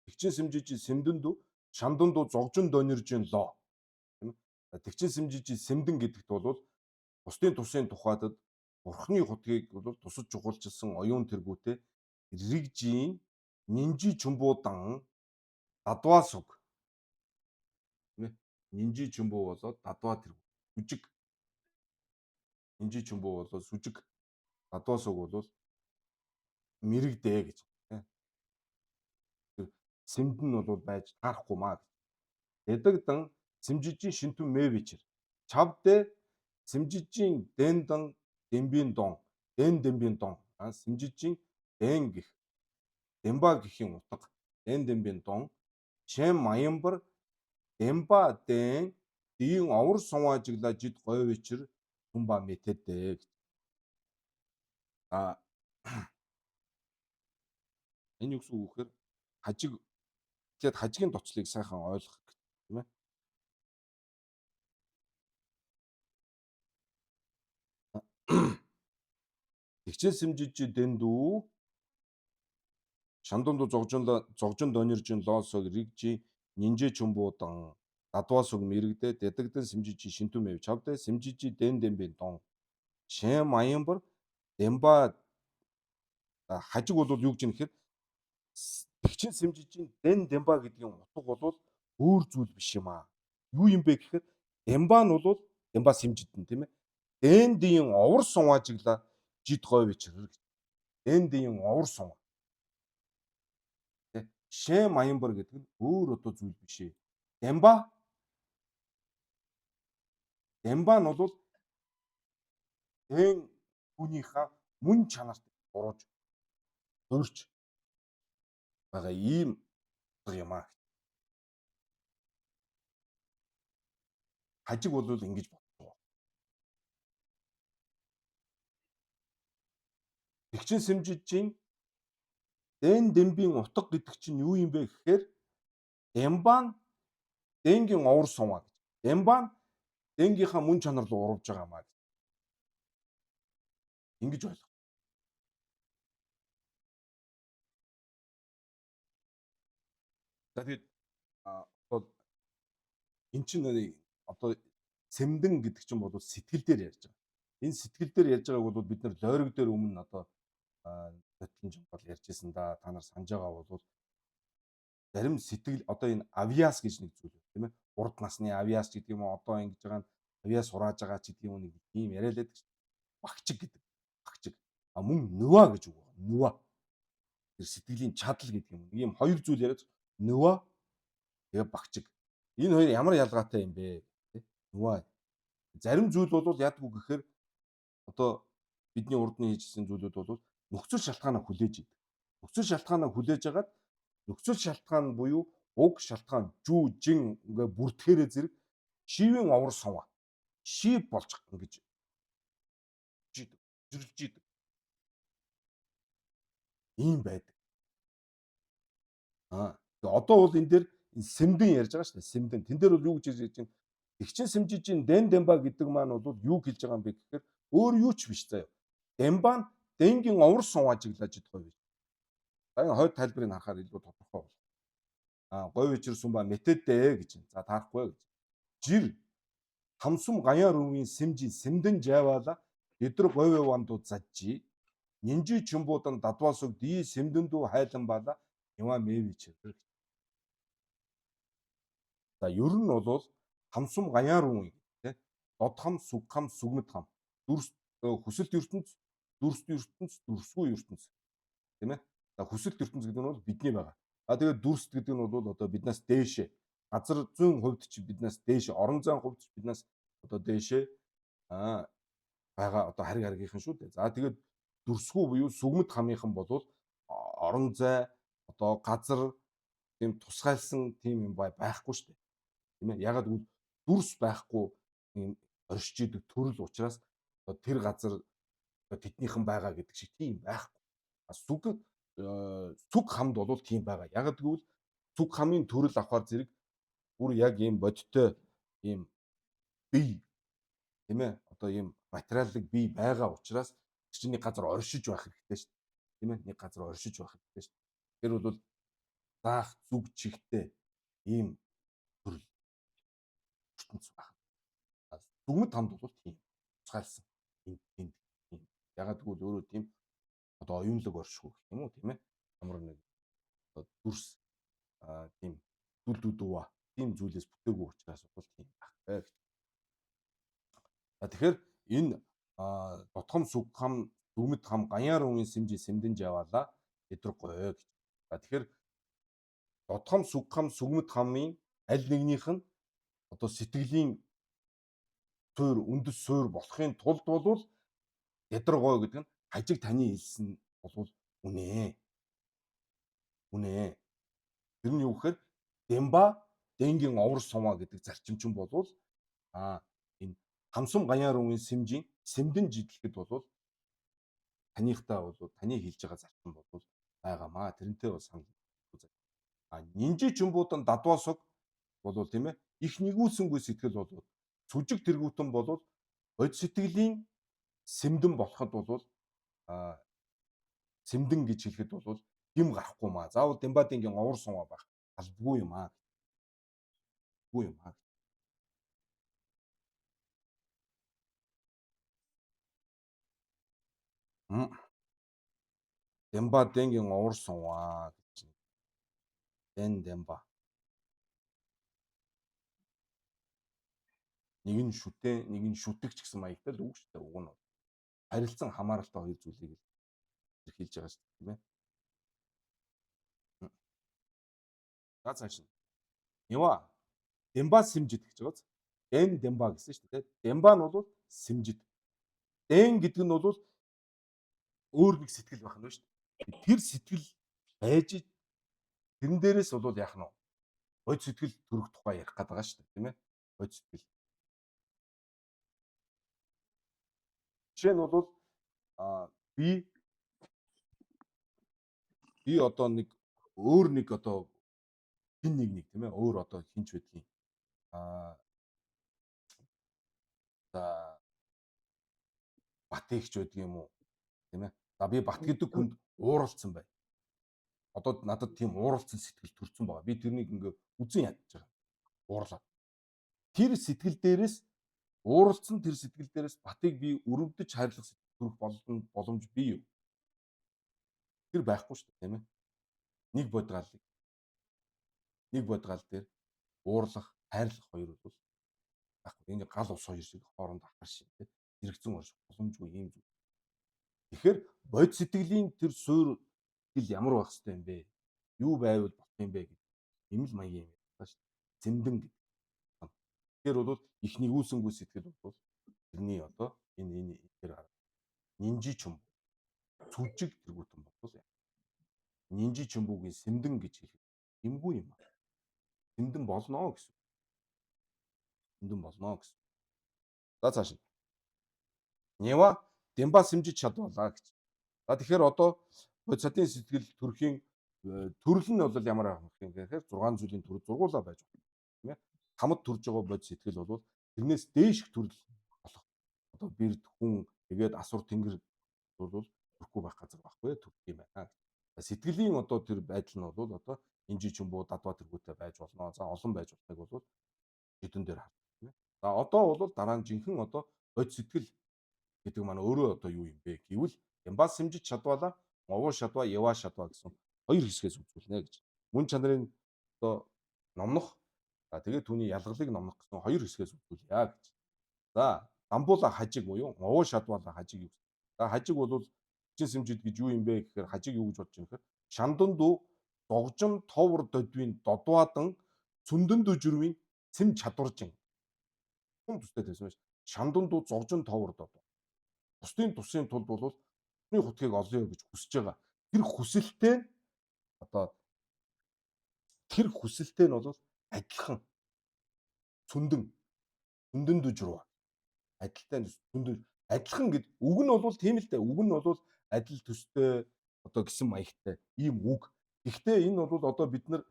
Тэгчин сэмжижин сэмдэн дүү шандан дүү зогжин дониржин лоо. Тэгчин сэмжижин сэмдэн гэдэгт бол бусдын тусын тухайдад бурхны хутгийг бол тусаж чухалчилсан оюун тэргүүтэй ригжийн нинжи чумбуудан дадваа сог. Нинжи чумбуу болоод дадваа тэргүү. Сүжиг. Нинжи чумбуу болоод сүжиг. Дадваа сог бол мэрэгдээ гэж. Сэмдэн нь бол байж таарахгүй маа. Эдэгдэн сэмжижин шинтүн мэвичэр. Чавдэ сэмжижин дэндан дэмбийн дон. Дэн дэмбийн дон. Сэмжижин дэн гих. Дэмба гэхийн утга. Дэн дэмбийн дон. Шэм маямбар дэмба дэн дийн овор сумаажигла жид говичэр тумба мэтэдээ. Энэ юу гэсэн үг гэхээр хажиг тэгээд хажигын тоцлыг сайхан ойлгох гэх юм ээ. Тэгчээ сэмжиж дэндүү шандунд зогжин дониржин лоосог ригжи нинжэ чумбуудан дадваасог мэрэгдээ дэдэгдэн сэмжиж шинтү мэв чавдэ сэмжиж дэн дэмбэн дон шэм маямбар дэмба хажиг бол юу гэж юм гэхээр тэгчин сэмжиж дэн дэмба гэдгийн утга бол өөр зүйл биш юм аа. Юу юм бэ гэхээр дэмба нь бол дэмба сэмжидэн тийм ээ. Дэндийн овор сумаажигла жид говичэр. Дэндийн овор сумаа. Шэ маямбар гэдэг нь өөр одоо зүйл биш ээ. Дэмба нь бол дэн түүнийхээ мөн чанарт бурууж төрж байгаа ийм юм аа. Хажиг бол ингэж боддог. Тэгчин сэмжижин дэн дэмбийн утга гэдэг чинь юу юм бэ гэхээр дэмба нь дэнгийн овор сумаа гэж. Дэмба нь дэнгийнхаа мөн чанар руу урвж байгаа маа. Ингэж ойлгох. За тэгээд эн чинь одоо сэмдэн гэдэг чинь бол сэтгэл дээр ярьж байгаа. Энэ сэтгэл дээр ярьж байгааг бол бид нар лойрог дээр өмнө одоо нотлон жимбал ярьж байсан да. Та нар санаж байгаа бол зарим сэтгэл одоо энэ авиас гэж нэг зүйл байна тийм ээ. Урд насны авиас гэдэг юм уу одоо ингэж байгаа нь авиас сурааж байгаа ч гэдэг юм уу нэг ийм яриалаад гэж. Багчиг гэдэг. Багчиг. Мөн нүва гэж үг байна. Нүва. Тэр сэтгэлийн чадал гэдэг юм. Ийм хоёр зүйл яриад нүва тэгээ багчиг. Энэ хоёр ямар ялгаатай юм бэ? Нүва. Зарим зүйл бол яадгүй гэхээр одоо бидний урдны хийжсэн зүйлүүд бол нөхцөл шалтгаанаа хүлээж идэг. Нөхцөл шалтгаанаа хүлээж агаад нөхцөл шалтгаан буюу уг шалтгаан жүү жин ингээ бүртгэрээ зэрэг шивэн овор суваа. Шив болж ингэж жүрж идэг. Ийм байдаг. Одоо бол энэ дээр сэмдэн ярьж байгаа шүү дээ. Сэмдэн. Тэн дээр бол юу гэж ярьж байна? Тэгчин сэмжижин дэн дэмба гэдэг маань бол юу хэлж байгаа юм бэ гэхээр өөр юу ч биш заяа. Дэмба нь дэнгийн овор суваажиглаж идэх байж. За энэ хойд тайлбарыг харахаар илүү тодорхой бол. Говь ичэр сумба мэтэдээ гэж. За таарахгүй гэж. Жир хамсум гаяар өвгийн сэмжин сэмдэн жаваала эдэр говь ванду зажжи. Нинжи чумбуудан дадваасог дий сэмдэндүү хайлан баала ява мэвичэр. За ер нь бол хамсум гаяар үн тий. Дод хам, сүг хам, сүгмэд хам. Дүрс хүсэлт ертөнц, дүрст ертөнц, дүрсгүй ертөнц. Тийм ээ. За хүсэлт ертөнц гэдэг нь бол бидний байгаа. Тэгээд дүрст гэдэг нь бол одоо биднээс дээшээ газар зүйн хувьд ч биднээс дээшээ, орон зайн хувьд ч биднээс одоо дээшээ байгаа одоо хариг харгийнхан шүү дээ. За тэгээд дүрсгүй буюу сүгмэд хамынхан болвол орон зай одоо газар тийм тусгайлсан тийм юм байхгүй шүү дээ. Тийм ээ. Ягаад гэвэл дүрс байхгүй тийм оршиж идэг төрөл учраас тэр газар тэднийхэн байгаа гэдэг шиг тийм байхгүй. Сүг хамд бол тийм байгаа. Ягаад гэвэл сүг хамын төрөл авахар зэрэг бүр яг ийм бодиттой ийм бие тийм ээ. Одоо ийм материалыг бие байгаа учраас чинь нэг газар оршиж байх хэрэгтэй шүү дээ. Тийм ээ. Нэг газар оршиж байх хэрэгтэй шүү дээ. Тэр бол заах зүг чигтээ ийм төрөл ертөнц байна. Дүгмэд хамд бол тийм тусгайлсан. Тийм. Ягаад гэвэл өөрөө тийм одоо оюунлаг оршихуй гэх юм уу тийм ээ. Ямар нэг одоо дүрс тийм дүл дүүдва тийм зүйлээс бүтээгүй учраас бол тийм байх гэж. Тэгэхээр энэ дотгом сүг хам дүгмэд хам гаяар үеийн сэмжи сэмдэнж яваалаа эдрэг гоё гэж. Тэгэхээр дотгом сүг хам сүгмэд хамын аль нэгнийх нь одоо сэтгэлийн суур үндэс суур болохын тулд бол ядраг гоё гэдэг нь хажиг таны хэлсэн бол үнэ. Тэр нь юу гэхээр Демба Дэнгийн овор сумаа гэдэг зарчимчин болвол энэ хамсам гаяар үеийн сэмжийн сэмдэн жидлэхэд бол таныхтаа бол таны хэлж байгаа зарчим бол байгаамаа. Тэрнтэй бас санал. Нинжи чумбуудан дадваасог болвол тийм ээ их нэгүүлсэнгүй сэтгэл болвол сүжиг тэргүүтэн болвол бод сэтгэлийн сэмдэн болоход бол сэмдэн гэж хэлэхэд бол гим гарахгүй маа. Заавал Дембадингийн овор сумаа байх албагүй юм аа. Дембадингийн овор сумаа гэж. Демба. Нэг нь шүтээ, нэг нь шүтэгч гэсэн маягтай л үг шүү дээ. Уг нь харилцан хамааралтай хоёр зүйлийг хэлж байгаа шүү дээ, тийм ээ. За цааш нь. Ява Демба сэмжид гэж байгаа. Дэн Демба гэсэн шүү дээ. Демба нь бол сэмжид. Дэн гэдэг нь бол өөр нэг сэтгэл байх нь шүү дээ. Тэр сэтгэл байж тэрэн дээрээс бол яах нь вэ? Бод сэтгэл төрөх тухай ярих гээд байгаа шүү дээ, тийм ээ. Бод сэтгэл. Жишээ нь бол би одоо нэг өөр нэг одоо хин нэг тийм ээ өөр одоо хинч байдгийн за бат ихч байдаг юм уу тийм ээ. За би бат гэдэг хүнд ууралцсан бай. Одоо надад тийм ууралцсан сэтгэл төрсэн байгаа. Би тэрнийг ингээ үзэн ядаж байгаа. Уурлаа. Тэр сэтгэл дээрээс ууралцсан тэр сэтгэл дээрээс батыг би өрөвдөж хайрлах сэтгэл төрөх боломж бий юу? Тэр байхгүй шүү дээ тийм ээ. Нэг бодгаал дээр уурлах, хайрлах хоёр бол байхгүй. Энэ гал ус хоёр шиг хооронд ахар шиг тийм зэрэгцэн орших боломжгүй юм зүйл. Тэгэхээр бод сэтгэлийн тэр суур хэл ямар байх хэвтэй юм бэ? Юу байвал болох юм бэ гэдэг юм л маягийн юм байна шүү дээ. Зэмдэн гэдэг. Тэгэхээр бол их нэгүүлсэнгүй сэтгэл бол тэрний одоо энэ тэр нинжи чум сүжиг тэргүүтэн бол нинжи чумбугийн сэмдэн гэж хэлэх юмгүй юм. Сэмдэн болно гэсэн. За цааш. Нева Демба сэмжиж чадвалаа гэж. За тэгэхээр одоо бодисатын сэтгэл төрхийн төрөл нь бол ямар байх юм гэхээр 6 зүйлийн төрөл зургуулаа байж байна. Тийм ээ. Хамт төрж байгаа бодис сэтгэл бол тэрнээс дээшх төрөл болох. Одоо бэрд хүн тэгээд асур тэнгэр бол төрөхгүй байх газар байхгүй төрөх юм байна. Сэтгэлийн одоо тэр байдал нь бол одоо инжи чумбуу дадва тэргүүтэй байж болно. За олон байж болохыг бол хэдэн дээр харна тийм ээ. За одоо бол дараа нь жинхэнэ одоо бодис сэтгэл гэдэг маань өөрөө одоо юу юм бэ гэвэл Ямбас сэмжиж чадвалаа, овоо шадва, ява шадва гэсэн хоёр хэсгээс үзүүлнэ гэж. Мөн чанарын одоо номнох тэгээд түүний ялгалыг номнох гэсэн хоёр хэсгээс үзүүлье гэж. За дамбуула хажиг буюу овоо шадвала хажиг юу? За хажиг бол чин сэмжид гэж юу юм бэ гэхээр хажиг юу гэж бодож байна гэхээр шандан дүү догжин товор додвийн додваадан цүндэн дүжрвийн цэм чадваржин. Хүн төстэй байсан шүү. Шандан дүү зогжин товор додваа. Бусдын тусын тулд бол Бидний хутгийг олъё гэж хүсэж байгаа. Тэр хүсэлтэй одоо тэр хүсэлтэй нь бол адилхан цүндэн зөндөн дүжрүү адилтай зөндөн адилхан гэд үг нь бол тийм л дээ. Үг нь бол адил төстэй одоо гэсэн маягтай ийм үг. Гэхдээ энэ бол одоо бид нар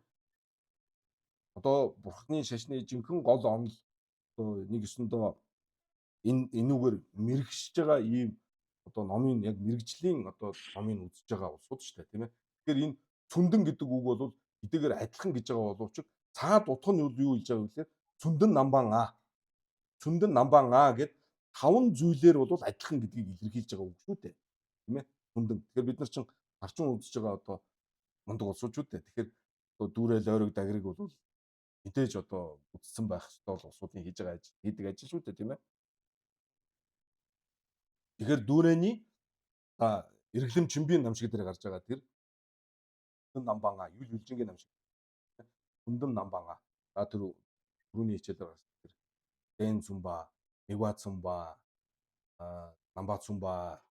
одоо бурхны шашны жинхэнэ гол онол одоо нэг өсөндөө энүүгээр мэрэгшиж байгаа ийм одоо номын яг мэрэгжлийн одоо номыг үзэж байгаа улсууд шүү дээ, тийм ээ. Тэгэхээр энэ цүндэн гэдэг үг бол хэдийгээр адилхан гэж байгаа боловч цаад утга нь юу хэлж байгаа вэ гэхээр цүндэн намбан а. Цүндэн намбан а гэд 5 зүйлээр бол адилхан гэдгийг илэрхийлж байгаа үг шүү дээ. Тийм ээ. Цүндэн. Тэгэхээр бид нар чинь гарчин үзэж байгаа одоо мундаг улсууд шүү дээ. Тэгэхээр одоо дүүрэл ойрог дагрыг бол мэдээж одоо үдцсэн байх ёстой улсуудын хийж байгаа ажил хийдэг ажил шүү дээ, тийм ээ. Тэгэхээр дүүрэний эргэлэм чимбийн намшиг дээр гарч байгаа тэр намбан а юл үлжингийн намшиг. Хүндэн намбан а. Тэр түрүүний хичээлээр гарсан тэр дэн цумба, мигва цумба, намба цумба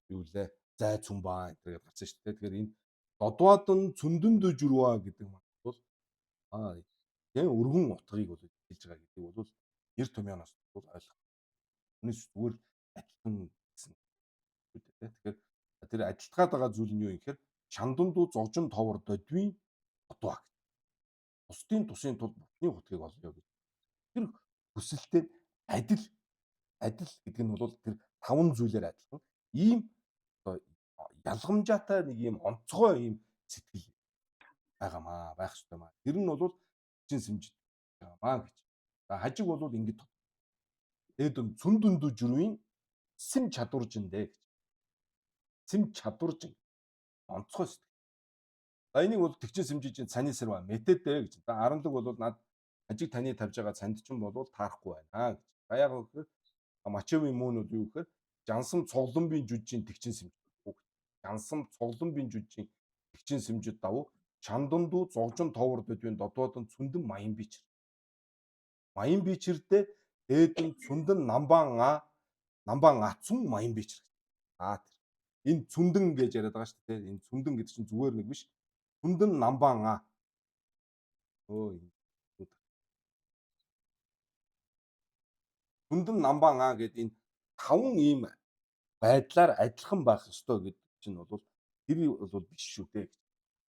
юу лээ? Зай цумба гэдэг гарсан шүү дээ. Тэгэхээр энэ додваадан цүндэн дөжрүа гэдэг маань бол яг өргөн утгыг бол хэлж байгаа гэдэг бол нэр томьёоноос бол ойлгох. Үнэс зүгээр адилхан гэсэн үг дээ. Тэгэхээр тэр адилтгаад байгаа зүйл нь юу юм гэхээр шандундуу зогжин товор додвийн додваа. Бусдын тусын тулд бүхний хутгийг олъё гэж. Тэр хүсэлтэй адил гэдэг нь бол тэр 5 зүйлээр адилхан. Ийм одоо ялгамжаатай нэг ийм онцгой ийм сэтгэл байгаамаа байх ёстой маа. Тэр нь бол чин сэмжид байгаамаа гэж. За хажиг бол ингэж тэгэд цүн дүндүү жирийн сэм чадваржиндэ гэж. Сэм чадваржин онцгой сэтгэл. За энийг бол тэгчин сэмжиж цаны сэрва метэдэ гэж. За 16 бол над хажиг таны тавьж байгаа цанд чинь бол таарахгүй байна гэж. За яг гэхээр Мачевын мөөнүүд юу гэхээр жансам цугланбын жүжийн тэгчин сэмжид. Жансам цугланбын жүжийн тэгчин сэмжид давуу чандундуу зогжин товор дөдвийн додвоодан цүндэн маян бичэр. Маян бичэрдээ дээдэн цүндэн намбан ацун маян бичэр. Тэр энэ цүндэн гэж яриад байгаа шүү дээ. Энэ цүндэн гэдэг чинь зүгээр нэг биш. Цүндэн намбан цүндэн намбан гэдэг энэ 5 ийм байдлаар адилхан байх ёстой гэдэг чинь бол тэр бол биш шүү дээ.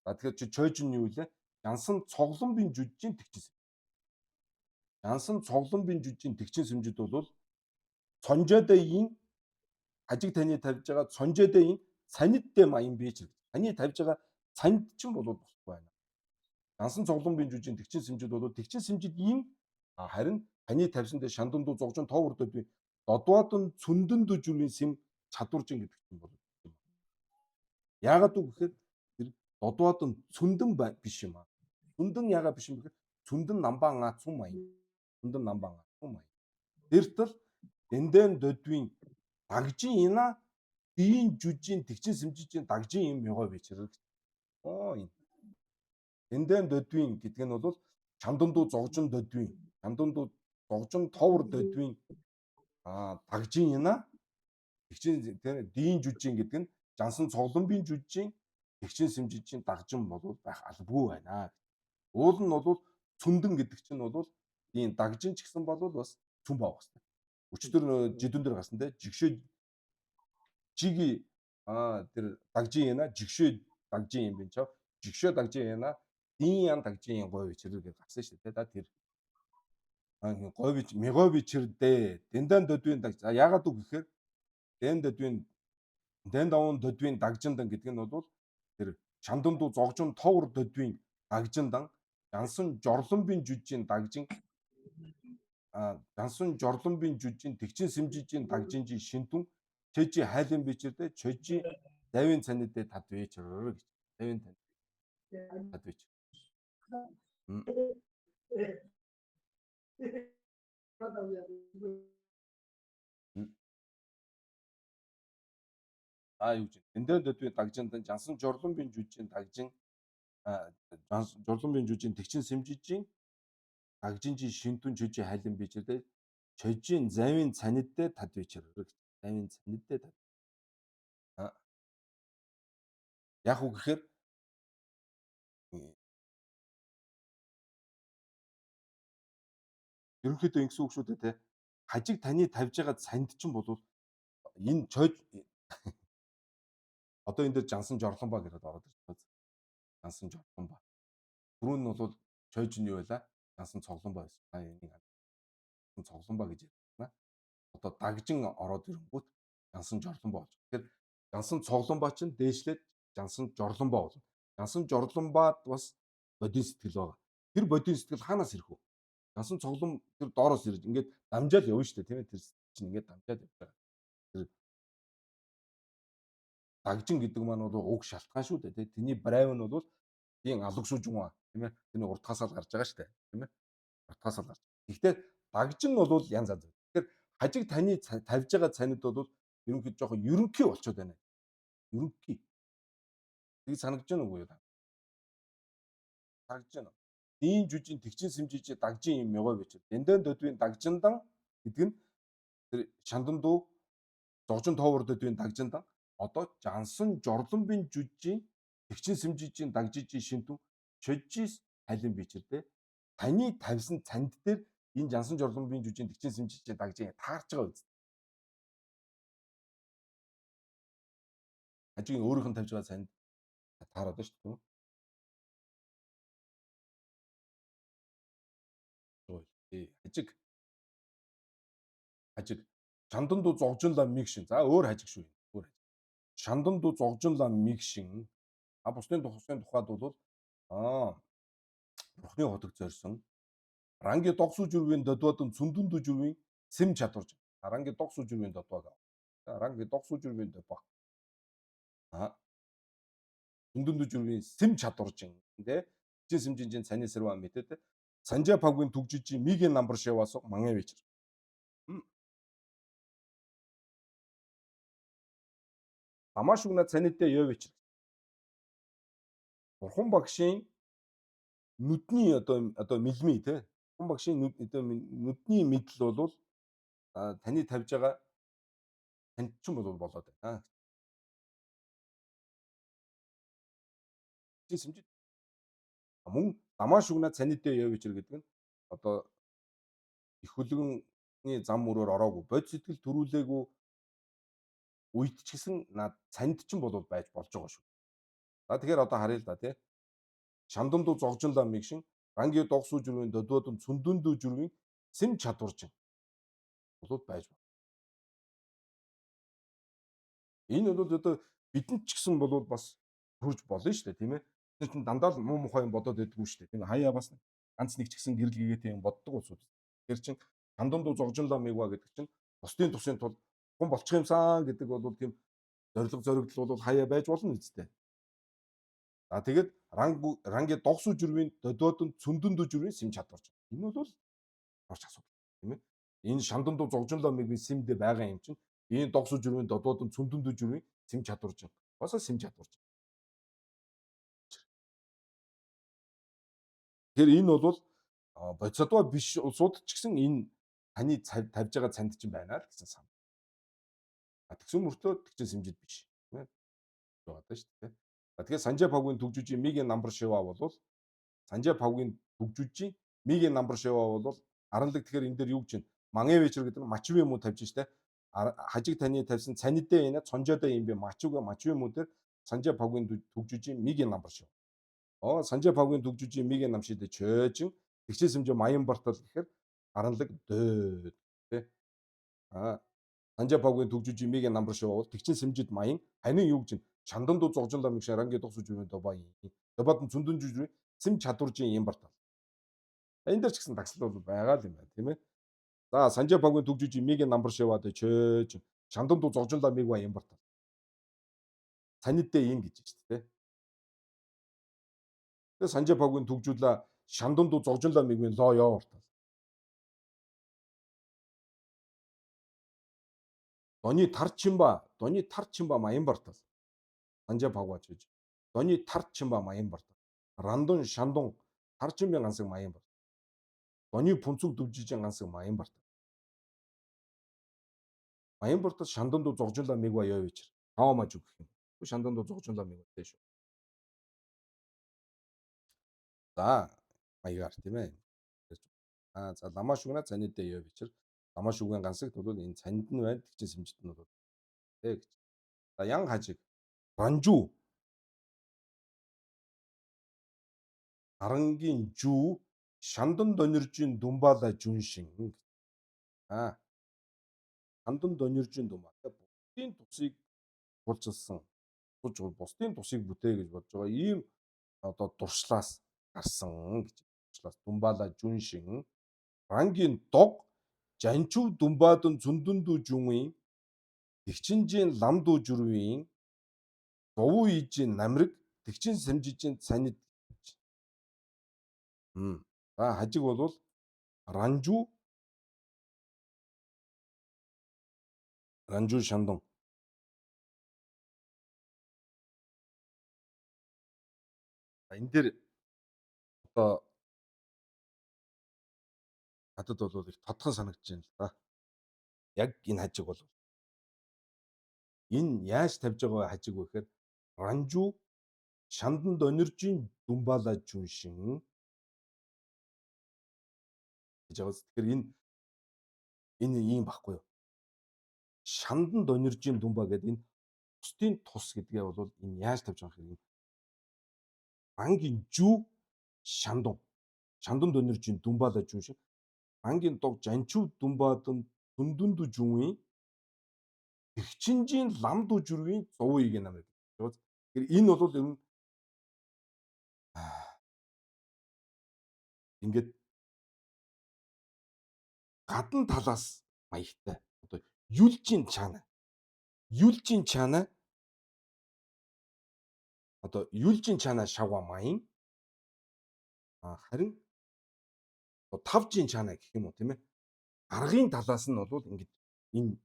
За тэгэхээр чи чойж нь юу вэ? Янсан цоглонбын жүжийн тэгчин сэмжид. Янсан цоглонбын жүжийн тэгчин сэмжид бол цонжоодын хажиг таны тавьж байгаа цонжоодын санидтэй маян бийж. Таны тавьж байгаа цанд чинь бол болохгүй байна. Янсан цоглонбын жүжийн тэгчин сэмжид бол тэгчин сэмжид ийм харин таны тавьсан дээр шандундуу зогжон тооврдод би додвоодан цүндэн дөжрийн сэм чадваржин гэдэг чинь бол. Яагаад үг гэхээр тэр додвоодан цүндэн биш юм аа. Цүндэн яагаад биш юм гэхээр цүндэн намбан цум маян. Цүндэн намбан цум маян. Тэртэл дэндэн додвийн дагжин ина биеийн жүжийн тэгчин сэмжижийн дагжин юм ёгоо бичрэг. Энэ дэндэн додвийн гэдэг нь бол чандундуу зогжин додвийн чандундуу зогжин товор додвийн дагжин ина тэгчин диин жүжийн гэдэг нь жансан цоглонбын жүжийн тэгчин сэмжижийн дагжин бол байх албагүй байна. Уул нь бол цүндэн гэдэг чинь бол ийм дагжин ч гэсэн бол бас цүн баах хэрэгтэй. Өчтөр жидүн дээр гарсан те жигшээ жиги тэр дагжин яна жигшээ дагжин юм бин чав жигшээ дагжин яна дин ян дагжин говь чирэг гэж гарсан шүү дээ. Тэр говь меговь чирдэ дэндан дөдвийн даг. За яагаад үг гэхээр дэн давун дөдвийн дагжиндан гэдэг нь бол тэр чандундуу зогжин товор дөдвийн дагжиндан янсан жорлонбын жүжийн дагжин янсан жорлонбын жүжийн тэгчин сэмжижийн дагжинжийн шинтүн чэжи хайлын бичэрдэ чэжи давын цанидэ тадвэчэр гэж. Давын цанид тадвэч. Юу гэж эндэн дөдвийн дагжиндан жансан жорлонбын жүжийн дагжин жорлонбын жүжийн тэгчин сэмжижийн дагжинжийн шинтүн чэжи хайлын бичэрдэ чэжийн завын цанидэ тадвэчэр гэж. Завын цанидэ тад. Яг уу гэхээр э, ерөнхийдөө ингэсэн үг шүү дээ те. Хажиг таны тавьж байгаа санд чинь болвол энэ чойж одоо энэ дээр Жансан Жорлонба гэдэг ороод ирж байгаа. Жансан Жорлонба. Түрүүн нь бол чойж нь юу байлаа? Жансан Цоглонба байсан. Энийг Жансан Цоглонба гэж ярьна. Одоо дагжин ороод ирэнгүүт Жансан Жорлонба болж. Тэгэхээр Жансан Цоглонба чинь дээшлээд Жансан Жорлонба болно. Жансан Жорлонбад бас бодийн сэтгэл байгаа. Тэр бодийн сэтгэл хаанаас ирэх вэ? Жансан Цоглон тэр доороос ирж ингээд дамжаал явна шүү дээ, тийм ээ? Тэр чинь ингээд дамжаал явж байгаа. Тэр дагжин гэдэг маань бол уг шалтгаан шүү дээ, тийм. Тэний брайв нь бол тийм алга шүжгүн, тийм ээ? Тэний уртгаас л гарч байгаа шүү дээ, тийм ээ? Уртгаас л гарч. Гэхдээ дагжин бол янз янз. Тэгэхээр хажиг таны тавьж байгаа цанид бол ерөнхийд жоохон ерөнхий болчиход байна. Ерөнхий. Тийг санагдаж байна уу юу? Дагж байна. Дийн жүжийн тэгчин сэмжиж дагжин юм яваа байж. Дэндэн дөдвийн дагжиндан гэдэг нь тэр шандан дуу зогжин тоовор дөдвийн дагжиндан одоо Жансан Жорлонбын жүжийн тэгчин сэмжижийн дагжижийн шинтүү чожис хайлын бичэрдээ таны тавьсан цанд дээр энэ Жансан Жорлонбын жүжийн тэгчин сэмжижийн дагжин таарч байгаа үст. Хажиг өөрийнх нь тавьж байгаа цанд таарад байна шүү дээ. Хажиг хажиг шандан дуу зогжинлаа мигшин. За өөр хажиг шүү. Өөр хажиг. Шандан дуу зогжинлаа мигшин. А бусдын тухайд бол бурхны ходог зорьсон. Ранги догсуу жүрвийн додвоодон цүндүндүү жүрвийн сэм чадварж. Ранги догсуу жүрвийн додвоод. Ранги догсуу жүрвийн додвоо. Цүндүндүү жүрвийн сэм чадварж. Тэ чин сэмжинжин цаны сэрваа мэдээ тэ. Санжаа павгийн түгжижи мигийн намбар шиваас мангай вечер. Амаш угна цанитэй ёо вечер. Бурхан багшийн нүдний одоо мэлми те. Бурхан багшийн нүдний мэдл бол таны тавьж байгаа танд ч бол болоод байна. Чин сэмжид мөн дамааш угна цанитэй ёо вечер гэдэг нь одоо их хөлгөний зам мөрөөр ороогүй бод сэтгэл төрүүлээгүй үед ч гэсэн над цанд ч бол байж болж байгаа шүү. За тэгэхээр одоо харъя л да тий. Шанданду зогжинлаа мигшин ранги догсуу жүрвийн додводон цүндүндүү жүрвийн сэм чадварчин бол байж байна. Энэ бол одоо бидэнд ч гэсэн бол бас хүрж болно шүү дээ, тийм ээ. Тэр чинь дандаа л муу мухай юм бодоод байдгүй шүү дээ. Тийм ээ. Хаяа бас ганц нэг ч гэсэн гэрэл гээтэй юм боддог улсууд. Тэр чинь шанданду зогжинлаа мигва гэдэг чинь бусдын тусын тул хүн болчих юмсан гэдэг бол тийм зоригдол бол хаяа байж болно үсттэй. За тэгээд ранги догсуу жүрвийн додводон цүндүндүү жүрвийн сэм чадварч. Энэ бол орч асуудал тийм ээ. Энэ шандандуу зогжинлоо мигвийн сэмдэ байгаа юм чинь энэ догсуу жүрвийн додводон цүндүндүү жүрвийн сэм чадварч. Бас сэм чадварч. Тэгэхээр энэ бол бодисодва биш улсууд ч гэсэн энэ таны тавьж байгаа цанд чинь байна л гэсэн сан. Тэгсэн мөртөө тэгчин сэмжид биш. Тийм ээ. Байгаа даа шүү дээ. Тэгэхээр Санжаа Павгийн төгжүүжийн мигийн намбар шива бол Санжаа Павгийн төгжүүжийн мигийн намбар шива бол аранлаг тэгэхээр энэ дээр юу гэж байна? Мангай вечер гэдэг нь мачвэ юм уу тавьж штэ. Хажиг таны тавьсан цанидэ энэ цонжоодоо юм бэ? Мачвэ юм уу дээр Санжаа Павгийн төгжүүжийн мигийн намбар шив. Санжаа Павгийн төгжүүжийн мигийн нам шидэ чөөжин тэгчээс хэмжээ маян бартал гэхээр аранлаг дөөд тий. Санжаа Павгийн төгжүүжийн мигийн намбар шив бол тэгчээс хэмжид маян ханин юу гэж чандан дуу зогжинлаа миг шаранги догсож юм доо бай. Дабад цүндүн жүжиг сэм чадваржийн юм бартал. Энэ дээр ч гэсэн тагсал бол байгаа л юм байна тийм ээ. За Санжаа Павгийн төгжүүжийн мигийн намбар шиваад чөөж чандан дуу зогжинлаа миг бай юм бартал. Цанидэ юм гэж шүү дээ. Тэгээ Санжаа Павгийн төгжүүлээ шандан дуу зогжинлаа мигвэн лоо ёо ортал. Доны тарчимба маян бартал. Санжаа Павгаач гэж. Доны тарчимба маян бартал. Рандун шандун тарчимбын гансаг маян бартал. Доны пунцуг дөвжижэн гансаг маян бартал. Маян бартал шандан дуу зогжинлаа мигва ёо вечер. Таамаж үг гэх юм. Шандан дуу зогжинлаа мигва дээ шүү. За маягаар тийм ээ. За ламаа шүгнэ цанид дэё вечэр. Ламаа шүгэн гансагт бол энэ цанид нь байна. Тэгчин сэмжит нь бол тэ гэж. За ян хажиг ранжу арангийн жүү шандан дониржийн думбаала жүншин. А шандан дониржийн думбаа. Бусдын тусыг тулчилсан. Бусдын тусыг бүтээ гэж бодож байгаа. Ийм одоо дуршлаас гарсан гэж. Дуршлаас думбаала жүншин. Рангийн дог жанчуу думбаадан зүндүндүү жүнгийн тэгчинжийн ламдуу жүрвийн зовуу ижийн намраг тэгчин сэмжижийн цанид. За хажиг бол ранжуу шандан. Энэ дээр одоо надад бол их тодхон санагдаж байна л да. Яг энэ хажиг бол энэ яаж тавьж байгаа хажиг вэ гэхээр ранжуу шанданд ониржийн думбаала жүншин гэж байгаа. Тэгэхээр энэ ийм баггүй юу? Шанданд ониржийн думбаа гэдэг энэ бусдын тус гэдгээ бол энэ яаж тавьж байгаа юм хэрэг ангийн жүү шанданд ониржийн думбаала жүншин ангийн дог жанчуу думбаадан дүндүндү жүнгийн тэгчинжийн ламдуу жүрвийн зовыг намайг. Тэгэхээр энэ бол ер нь ингээд гадна талаас маягтай. Одоо юлжийн чана одоо юлжийн чана шавга маян харин тавжийн чана гэх юм уу тийм ээ. Аргын талаас нь бол ингээд энэ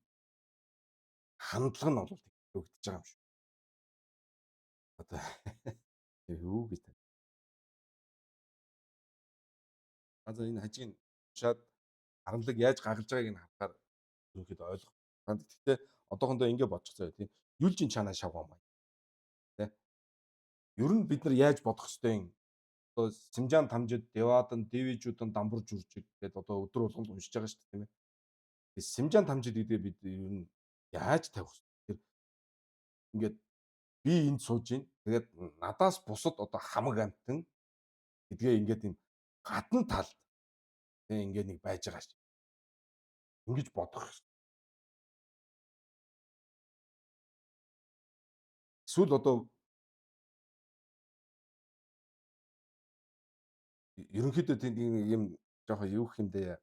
хандлага нь бол өгдөж байгаа юм шиг. Одоо юу гэж. За энэ хажийн шаад харанлаг яаж гаргалж байгааг нь харахаар ерөнхийдөө ойлгох. Гэхдээ одоохондоо ингэ бодчихцоо тийм. Юлжийн чанаа шавгаа маяг. Тэ. Ер нь бид нар яаж бодох ёстой юм? Одоо Симжаан Тамжид, Деваадан, Дэвижүүдэн дамбарж үржиг гэдэг одоо өдөр болгонд уншиж байгаа шүү дээ тийм ээ. Симжаан Тамжид гэдэг бид ер нь яаж тавих вэ? Ингээд би энд сууж байна. Тэгээд надаас бусад одоо хамаг амтан гэдгээ ингээд юм гадна талд тэг ингээд нэг байж байгаа шүү. Ингэж бодох. Эсвэл одоо ерөнхийдөө тийм юм жоохон юу гэх юм бэ?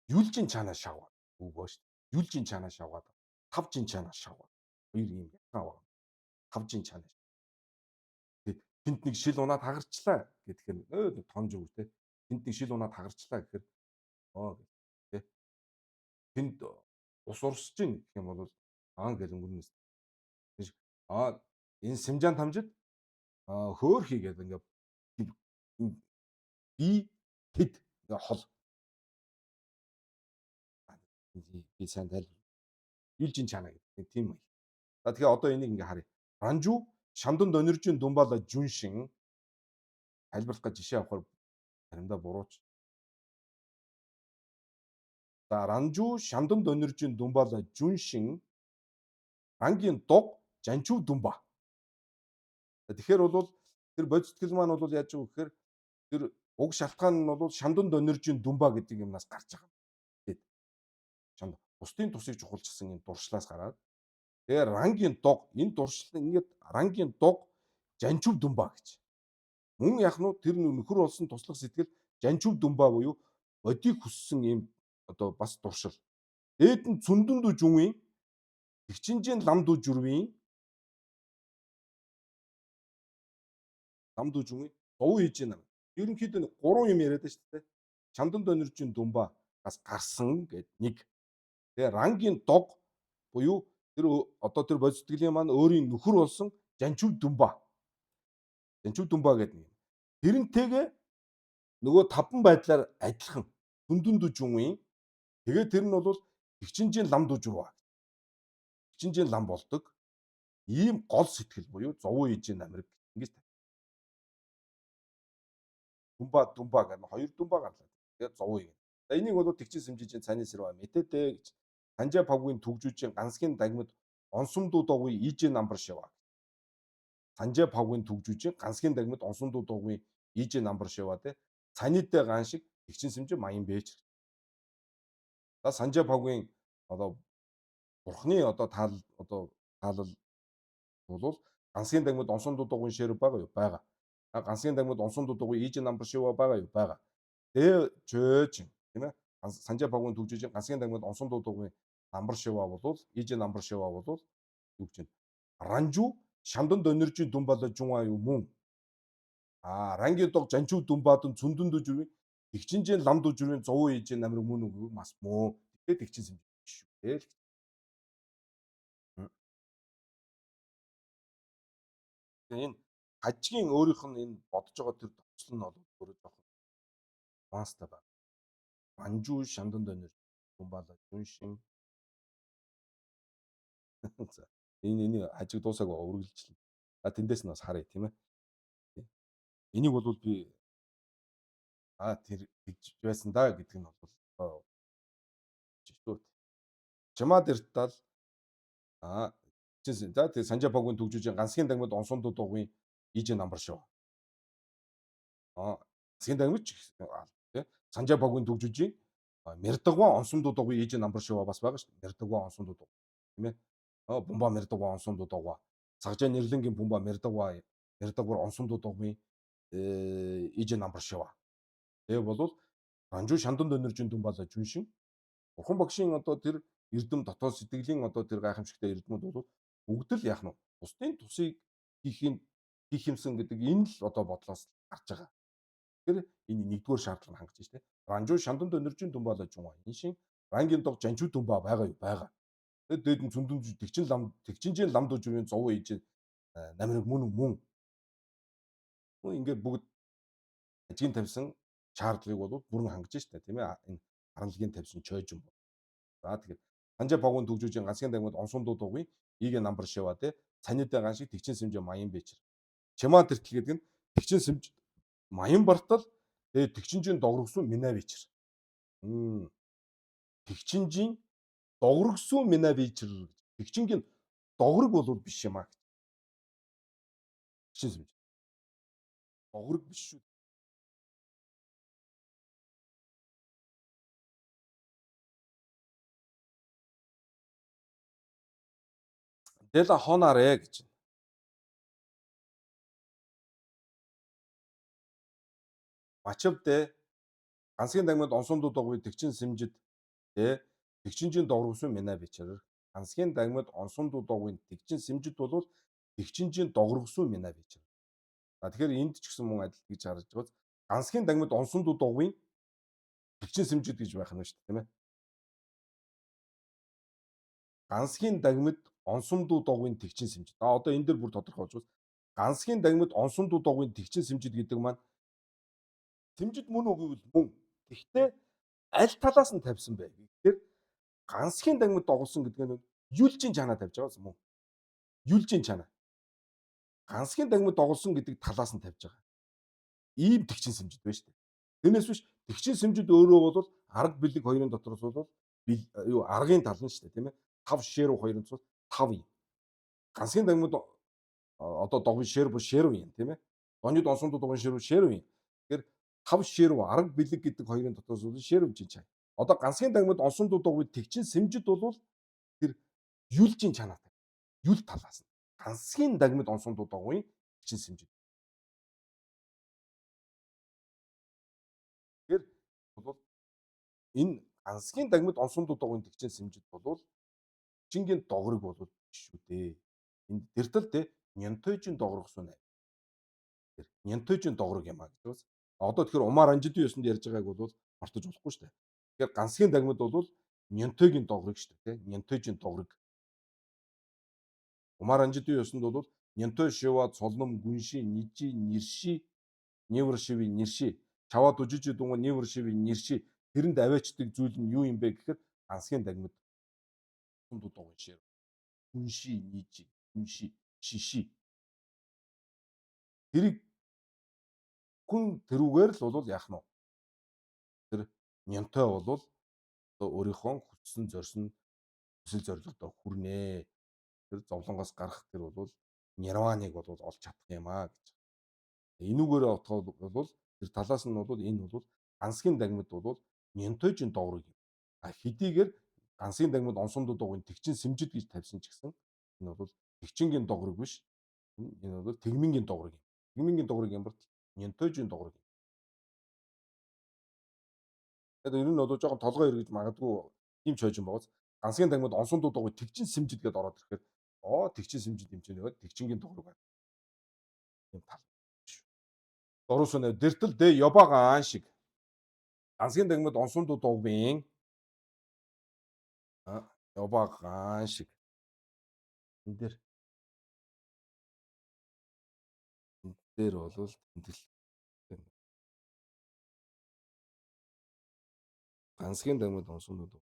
Юлжийн чанаа шавгаа. Үгүй шүү. Юлжийн чанаа шавгаад тавжийн чанаа шавгаа. Хоёр юм яхаа. Тавжийн чанаа. Тэнд нэг шил унаад хагарчлаа гэхээр томж үг те. Тэнд нэг шил унаад хагарчлаа гэхээр тэ. Тэнд ус урсж гин гэх юм бол гэл өнгөрнөс. Энэ Симжаан Тамжид хөөхий гэдэг ингээд би тэд хол би сайн тайлбар. Юлжийн чанаа гэдэг тийм үү. За тэгэхээр одоо энийг ингээ харъя. Ранжуу шамданд ониржийн думбаала жүншин тайлбарлах гэж жишээ авахар заримдаа бурууч. За ранжуу шамданд ониржийн думбаала жүншин ангийн дог жанчуу думба. Тэгэхээр бол тэр бодистгэл маань бол яаж байгаа гэхээр тэр уг шалтгаан нь бол шамданд ониржийн думба гэдэг юмнаас гарч байгаа. Тэгэд чамд бусдын тусыг чухалчсан энэ дуршлаас гараад тэгээ рангийн дог энэ дуршлал ингээд рангийн дог жанчуу думба гэж. Мөн яг нь тэр нөхөр болсон туслах сэтгэл жанчуу думба буюу бодийг хүссэн юм одоо бас дуршил. Дээд нь цүндүндүү жүнгийн тэгчинжийн ламдуу жүрвийн зовуу хийж байна. Ерөнхийдөө 3 юм яриад байна шүү дээ. Чамданд ониржийн думба бас гарсан гэд нэг. Тэгээ рангийн дог буюу тэр одоо тэр бодистгэлийн маань өөрийн нөхөр болсон жанчуу думба. Жанчуу думба гэдэг нэг. Тэрнтэйгээ нөгөө таван байдлаар адилхан дүндүндүү жүнгийн тэгээ тэр нь бол тэгчинжийн ламдуу журва. Тэгчинжийн лам болдог. Ийм гол сэтгэл буюу зовуу ижийн намраг ингэж дүмба гэх хоёр дүмба гарлаа. Тэгээд зовъё гэнэ. За энийг бол тэгчин сэмжиж цааны сэрва мэдээдээ гэж. Санжаа павгийн төгжүүжийн ганцхийн дагмид онсомдуу доггүй ижээ намбар шива. Санжаа павгийн төгжүүжийн ганцхийн дагмид онсомдуу доггүй ижээ намбар шива те. Цанидтэй ган шиг тэгчин сэмжээ маян бэж. За Санжаа павгийн одоо бурхны одоо таалал бол ганцхан дагмид онсон дуудагын ширв байгаа юу? Байгаа. Ганцхан дагмид онсон дуудагын ийж намбар шив байгаа юу? Байгаа. Дэ чөөж тийм ээ. Санжаа павгийн төгжиж ганцхан дагмид онсон дуудагын намбар шива бол ийж намбар шива бол юу гэж байна? Ранжу шамдан дониржийн дүн болоо жунгаа юу мөн. Рангийн дог жанчуу дүн баадан цүндэн дүжрийн тэгчинжийн лам дүжрийн зовоо ийж намрыг мөн үгүй мас мөө. Тэгээд тэгчин сэмж шүү. Тэгэл. Энэ хажгийн өөрийнх нь энэ бодож байгаа тэр товчлол нь бол өөрөө жоохон маста байна. Манжуу шамдан донор гумбала зүн шин. За энэ хажиг дуусаагүй үргэлжлэн. Тэндээс нь бас харъя тийм ээ. Энийг бол би тэр тэгж байсан да гэдэг нь бол жишээ. Чамаад иртал за тэр Санжаа павгийн төгжүүжийн ганцхан дагмид онсон дуудагын ийж намбар шүү. Засгийн дагмид тий Санжаа павгийн төгжүүжийн Мэрдэгван онсон дуудагын ийж намбар шүү бас байгаа шүү дээ. Мэрдэгван онсон дуудаг тийм ээ. Бумба Мэрдэгван онсон дуудаг. Цагжаа нэрлэнгийн бумба Мэрдэгвар онсон дуудаг ийж намбар шүү. Тэгээ бол Ранжуу шандан доноржин дүн болоо жүншин. Бурхан багшийн одоо тэр эрдэм дотоод сэтгэлийн одоо тэр гайхамшигтай эрдэмүүд бол бүгд л яах нь бусдын тусыг хийх юмсан гэдэг энэ л одоо бодлоос гарч байгаа. Тэр энэ нэгдүгээр шаардлага хангаж байна шүү дээ. Ранжуу шандан доноржин дүн болоо жунгаа. Энэ шин рангийн дог жанчуу дүн байгаа юу? Байгаа. Тэгээд дээд нь цүндэн тэгчинжийн лам дужрын зов ээж намрыг мөн. Ингээд бүгд ажгийн тавьсан шаардлагыг бол бүрэн хангаж штэ тийм ээ. Энэ харанлагын тавьсан чойж юм. За тэгэхээр Санжаа павгийн төгжүүжийн ганцхан дагмид онсон дуудагын ийгэ намбар шива те цанидаа ган шиг тэгчин сэмжээ маян бэчэр. Чамаа тэртэл гэдэг нь тэгчин сэмж маян бартал тэгээ тэгчинжийн догрогсон мина бэчэр. Тэгчинжийн догрогсон мина бэчэр. Тэгчингийн догрог бол биш юм аа. Тэгчин сэмж. Догрог биш шүү. Дэла хонаарэ гэж. Мачвдэ ганцхан дагмид онсон дуудагын тэгчин сэмжид тэ тэгчинжийн догрогсон мина бэчэр. Ганцхан дагмид онсон дуудагын тэгчин сэмжид бол тэгчинжийн догрогсон мина бэчэр. Тэгэхээр энд ч гэсэн мөн адил гэж харж байгаа. Ганцхан дагмид онсон дуудагын тэгчин сэмжид гэж байх нь шүү дээ тийм ээ. Ганцхан дагмид онсон дуудагын тэгчин сэмжид. Одоо энэ дэр бүр тодорхой болж байна. Ганцхан дагмид онсон дуудагын тэгчин сэмжид гэдэг маань сэмжид мөн үгүй мөн. Гэхдээ аль талаас нь тавьсан бэ? Тэгэхээр ганцхан дагмид догулсон гэдэг нь юлжийн чанаа тавьж байгаас мөн. Юлжийн чанаа. Ганцхан дагмид догулсон гэдэг талаас нь тавьж байгаа. Ийм тэгчин сэмжид байна шүү дээ. Тэрнээс биш тэгчин сэмжид өөрөө бол арга бэлэг хоёрын дотроос бол юу аргын тал нь шүү дээ тийм ээ. 5 ширв хоёрын цус 5 юм. Ганцхан дагмид одоо догвын ширв юм тийм ээ. Донёд онсон догвын ширв юм. Тэгэхээр 5 ширв арга бэлэг гэдэг хоёрын дотроос бол ширвжин чанаа. Одоо ганцхан дагмид онсон дуудаг тэгчин сэмжид бол тэр юлжийн чанаатай. Юл талаас нь. Ганцхан дагмид онсон дуудаг тэгчин сэмжид. Тэгэхээр бол энэ ганцхан дагмид онсон дуудаг тэгчин сэмжид бол чингийн догрог бол биш шүү дээ. Энд дэртэл тэ нянтойжин догрогсон нэ. Тэр нянтойжин догрог юм а гэж бас. Одоо тэгэхээр умаар анжидын ёсонд ярьж байгааг бол мартаж болохгүй шүү дээ. Тэгэхээр ганцхан дагмид бол нянтойгийн догрог шүү дээ. Нянтойжин догрог. Умаар анжидын ёсонд бол нянтой шива цолном гүнши нижи нэрши невр шиви нэрши чаваад үжиж дүнг невр шиви нэрши тэрэнд аваачдаг зүйл нь юу юм бэ гэхээр ганцхан дагмид дуудагын шир гүнши нижи гүнши шиши тэрийг Хүн тэрүүгээр л бол яах нь вэ? Тэр нянтой бол одоо өөрийнхөө хүссэн зорьсон хүсэл зорилгодоо хүрнэ. Тэр зовлонгоос гарах тэр бол нирваныг бол олж чадах юм аа гэж. Энүүгээр отоход бол тэр талаас нь бол энэ бол гансгийн дагмид бол нянтойжийн догрог юм. А хэдийгээр гансгийн дагмид онсон дуугийн тэгчин сэмжид гэж тавьсан ч гэсэн энэ бол тэгчингийн догрог биш. Энэ бол тэгмингийн догрог юм. Тэгмингийн догрог ямар нянтойжийн догрог. Тэгэхээр ер нь бол жоохон толгой эргэж магадгүй тийм ч хойж юм бооз. Гансгийн дагмид онсон дуугүй тэгчин сэмжид гэдээ ороод ирэхээр тэгчин сэмжид юм чинь нөгөө тэгчингийн догрог байна. Тийм тал. Дөрвсөн дэртэл дэ ёбагаан шиг. Гансгийн дагмид онсон дуугийн ёбагаан шиг. Энд дээр бол тэмдэглэл гансгийн дагмид онсон дуу.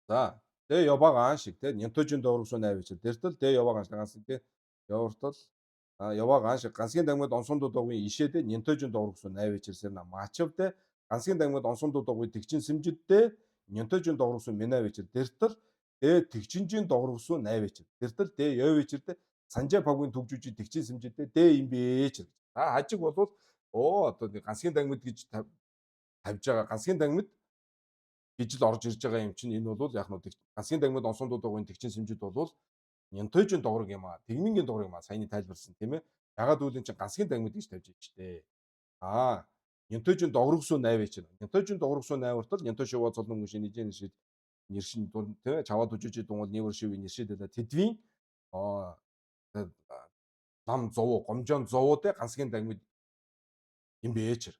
За дэ ёбагаан шиг те нянтойжийн дөрвсөн найвч дэртэл дэ ёбагаан шиг ганс те явартал яваагаан шиг гансгийн дагмид онсон дуугийн ишээдэ нянтойжийн дөрвсөн найвч ирсэн мачвдэ гансгийн дагмид онсон дуугийн тэгчин сэмжиддэ нянтойжийн дөрвсөн минавч дэртэл дэ тэгчинжийн дөрвсөн найвч дэртэл дэ ёвичдэ санжаа пагийн төгжүүжийн тэгчин сэмжиддэ дэ юм бэ ч. За хажиг бол одоо гансгийн дагмид гэж тавьж байгаа гансгийн дагмид гэж л орж ирж байгаа юм чинь энэ бол яг нь гансгийн дагмид онсон дуугийн тэгчин сэмжид бол нянтойжийн догрог юм аа. Тэгмингийн догрог юм аа. Саяны тайлбарсан тийм ээ. Ягаад үл энэ чинь гансгийн дагмид гэж тавьж ичтэй. Нянтойжийн догрогсуу найвч чинь. Нянтойжийн догрогсуу найвартал нянтой шиваа цолон мөшин нижэн шид нэршин дунд тийм ээ. Чаваад үжиж дунгал нэвэр шивийн нэршидэдэ тэдвийн нам зовоо гомжоон зовоотой гансгийн дагмид юм бээчэр.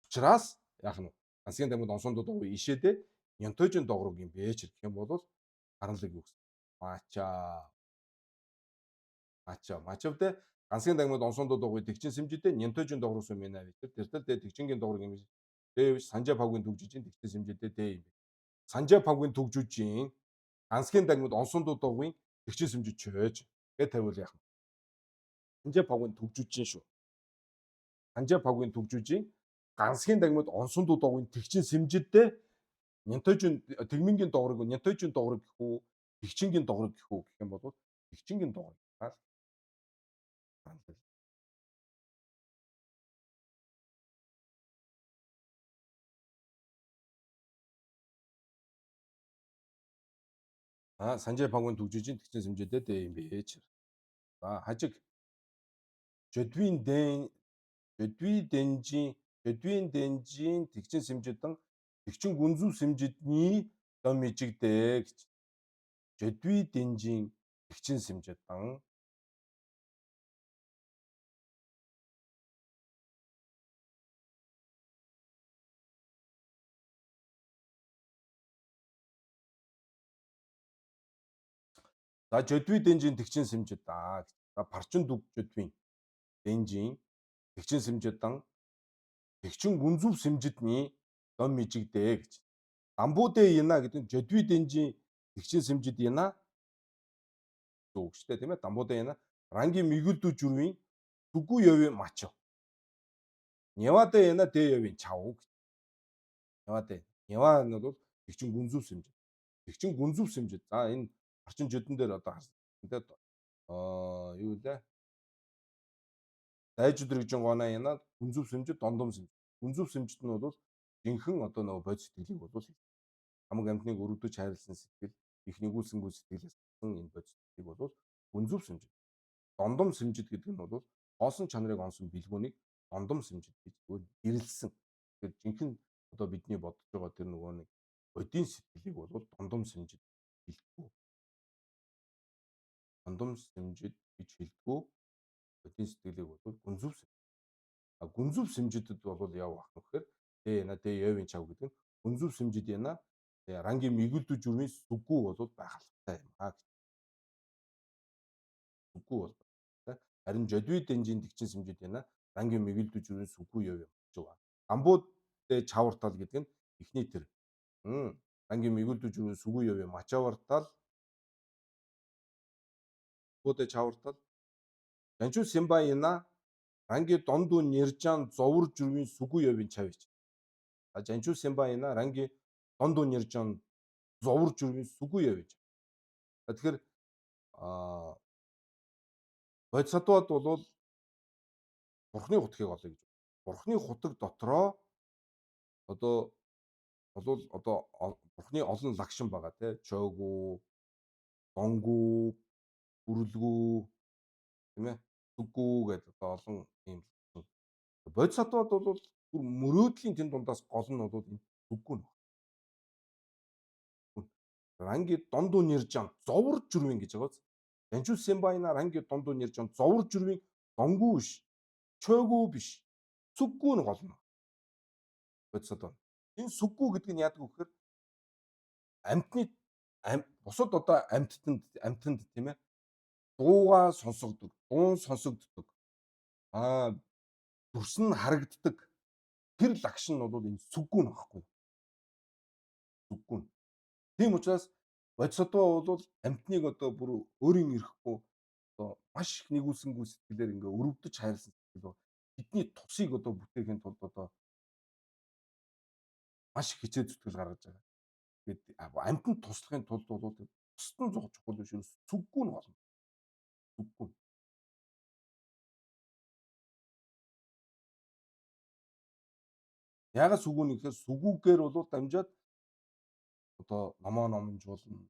Учраас яах нь гансгийн дагмид онсон дуугүй ишээдэ нянтойжийн догрог юм бээчэр гэх юм бол харанлаг юу гэсэн. Мачавдэ гансгийн дагмид онсон дуугүй тэгчин сэмжидэ нянтойжийн догрогсон мэнэ витэр тэртэл дэ тэгчингийн догрог юм дэвш санжаа павгийн төгжижийн тэгчин сэмжидэ дэ юм. Санжаа павгийн төгжүүжийн гансгийн дагмид онсон дуугийн тэгчин сэмжид чөөж гэж тавиул яах нь. Санжаа павгийн төгжүүжийн шүү. Санжаа павгийн төгжүүжийн гансгийн дагмид онсон дуугийн тэгчин сэмжидэ нянтойжийн тэгмингийн догрог нянтойжийн догрог гэх үү тэгчингийн догрог гэх үү гэх юм бол тэгчингийн догрог. Санжаа павгийн төгжүүжийн тэгчин сэмжидэ дэ юм бээч. За хажиг жодвийн дэнжийн тэгчин сэмжидэн тэгчин гүнзүү сэмжидний дом мижигдэ гэж. Жодвийн дэнжийн тэгчин сэмжидэн за жодвийн дэнжийн тэгчин сэмжид за парчин дүг жодвийн дэнжийн тэгчин сэмжидэн тэгчин гүнзүү сэмжидний дом мижигдэ гэж. Амбуудэ яна гэдэг нь жодвийн дэнжийн тэгчин сэмжид яна зүгчтэй тийм ээ. Дамбуудэ яна рангийн мигүлдүү жүрвийн түгүү явын мачо. Нявадэ яна дэ явын чав. Нявадэ. Нява нь бол тэгчин гүнзүү сэмжид. Тэгчин гүнзүү сэмжид. За энэ орчин жодон дээр одоо харсан. Тэгээд юу вэ? Дайж өдрөгжин гонаа яна гүнзүү сэмжид дондом сэмжид. Гүнзүү сэмжид нь бол жинхэнэ одоо нөгөө бод сэтгэлийг бол хамаг амьтныг өргөдөж хайрлсан сэтгэл, их нэгүүлсэнгүй сэтгэлээс энэ бод сэтгэлийг бол гүнзүү сэмжид. Дондом сэмжид гэдэг нь бол хоосон чанарыг онсон бэлгүүнийг дондом сэмжид гэж гэрэлсэн. Тэгэхээр жинхэнэ одоо бидний бодож байгаа тэр нөгөө нэг бодийн сэтгэлийг бол дондом сэмжид хэлдэг. Дондом сэмжид гэж хэлдэг. Бодийн сэтгэлийг бол гүнзүү сэмжид. Гүнзүү сэмжидэд бол яв ах гэхээр дэ явын чав гэдэг нь гүнзүү сэмжид яна рангийн мигүлдүү жүрмийн сүггүй бол байхалтай юм аа. Сүггүй бол харин жодвийн дэнжийн тэгчин сэмжид яна рангийн мигүлдүү жүрмийн сүггүй яв юм жоо. Амбууд чавартал гэдэг нь эхний тэр рангийн мигүлдүү жүрмийн сүггүй яв юм мачавартал Будэ чавартал Жанчуу Симбаина ранги донду нэржан зовөр жүрвийн сүгүү явын чавич. А Жанчуу Симбаина ранги донду нэржан зовөр жүрвийн сүгүү явж. Тэгэхээр а бодисатууд бол бурхны хутгийг олё гэж. Бурхны хутаг дотроо одоо бурхны олон лагшин байгаа тий. Чөөгүү, донгүү, бүрлгүү тийм ээ. Сүгүү гэдэг одоо олон ийм бодисатууд бол бүр мөрөөдлийн тэн дундаас гол нь бол энэ сүгүү нөх. Ранги донду нэржан зовор жүрвийн гэж байгаа. Жанчуу Симбаина ранги донду нэржан зовор жүрвийн донгүү биш. Чөөгүү биш. Сүгүү нь гол нь. Бодисатууд. Энэ сүгүү гэдэг нь яадаг вэ гэхээр амьтны бусад одоо амьтанд тийм ээ дуугаа сонсогддог, дуун сонсогддог. Дүрс нь харагддаг. Тэр лагш нь бол энэ сүгүү нь багхгүй. Сүгүү нь. Тийм учраас бодисатуу бол амьтныг одоо бүр өөрийн ирэхгүй одоо маш их нэгүүлсэнгүй сэтгэлээр ингээ өрөвдөж хайрлсан сэтгэл бол бидний тусыг одоо бүтээхийн тулд одоо маш их хичээл зүтгэл гаргаж байгаа. Тэгээд амьтанд туслахын тулд бол бусдын зуг чухал биш сүггүй нь болно. Сүггүй. Ягаад сүгүү нь гэхээр сүгүүгээр бол дамжаад одоо номоо номж болно.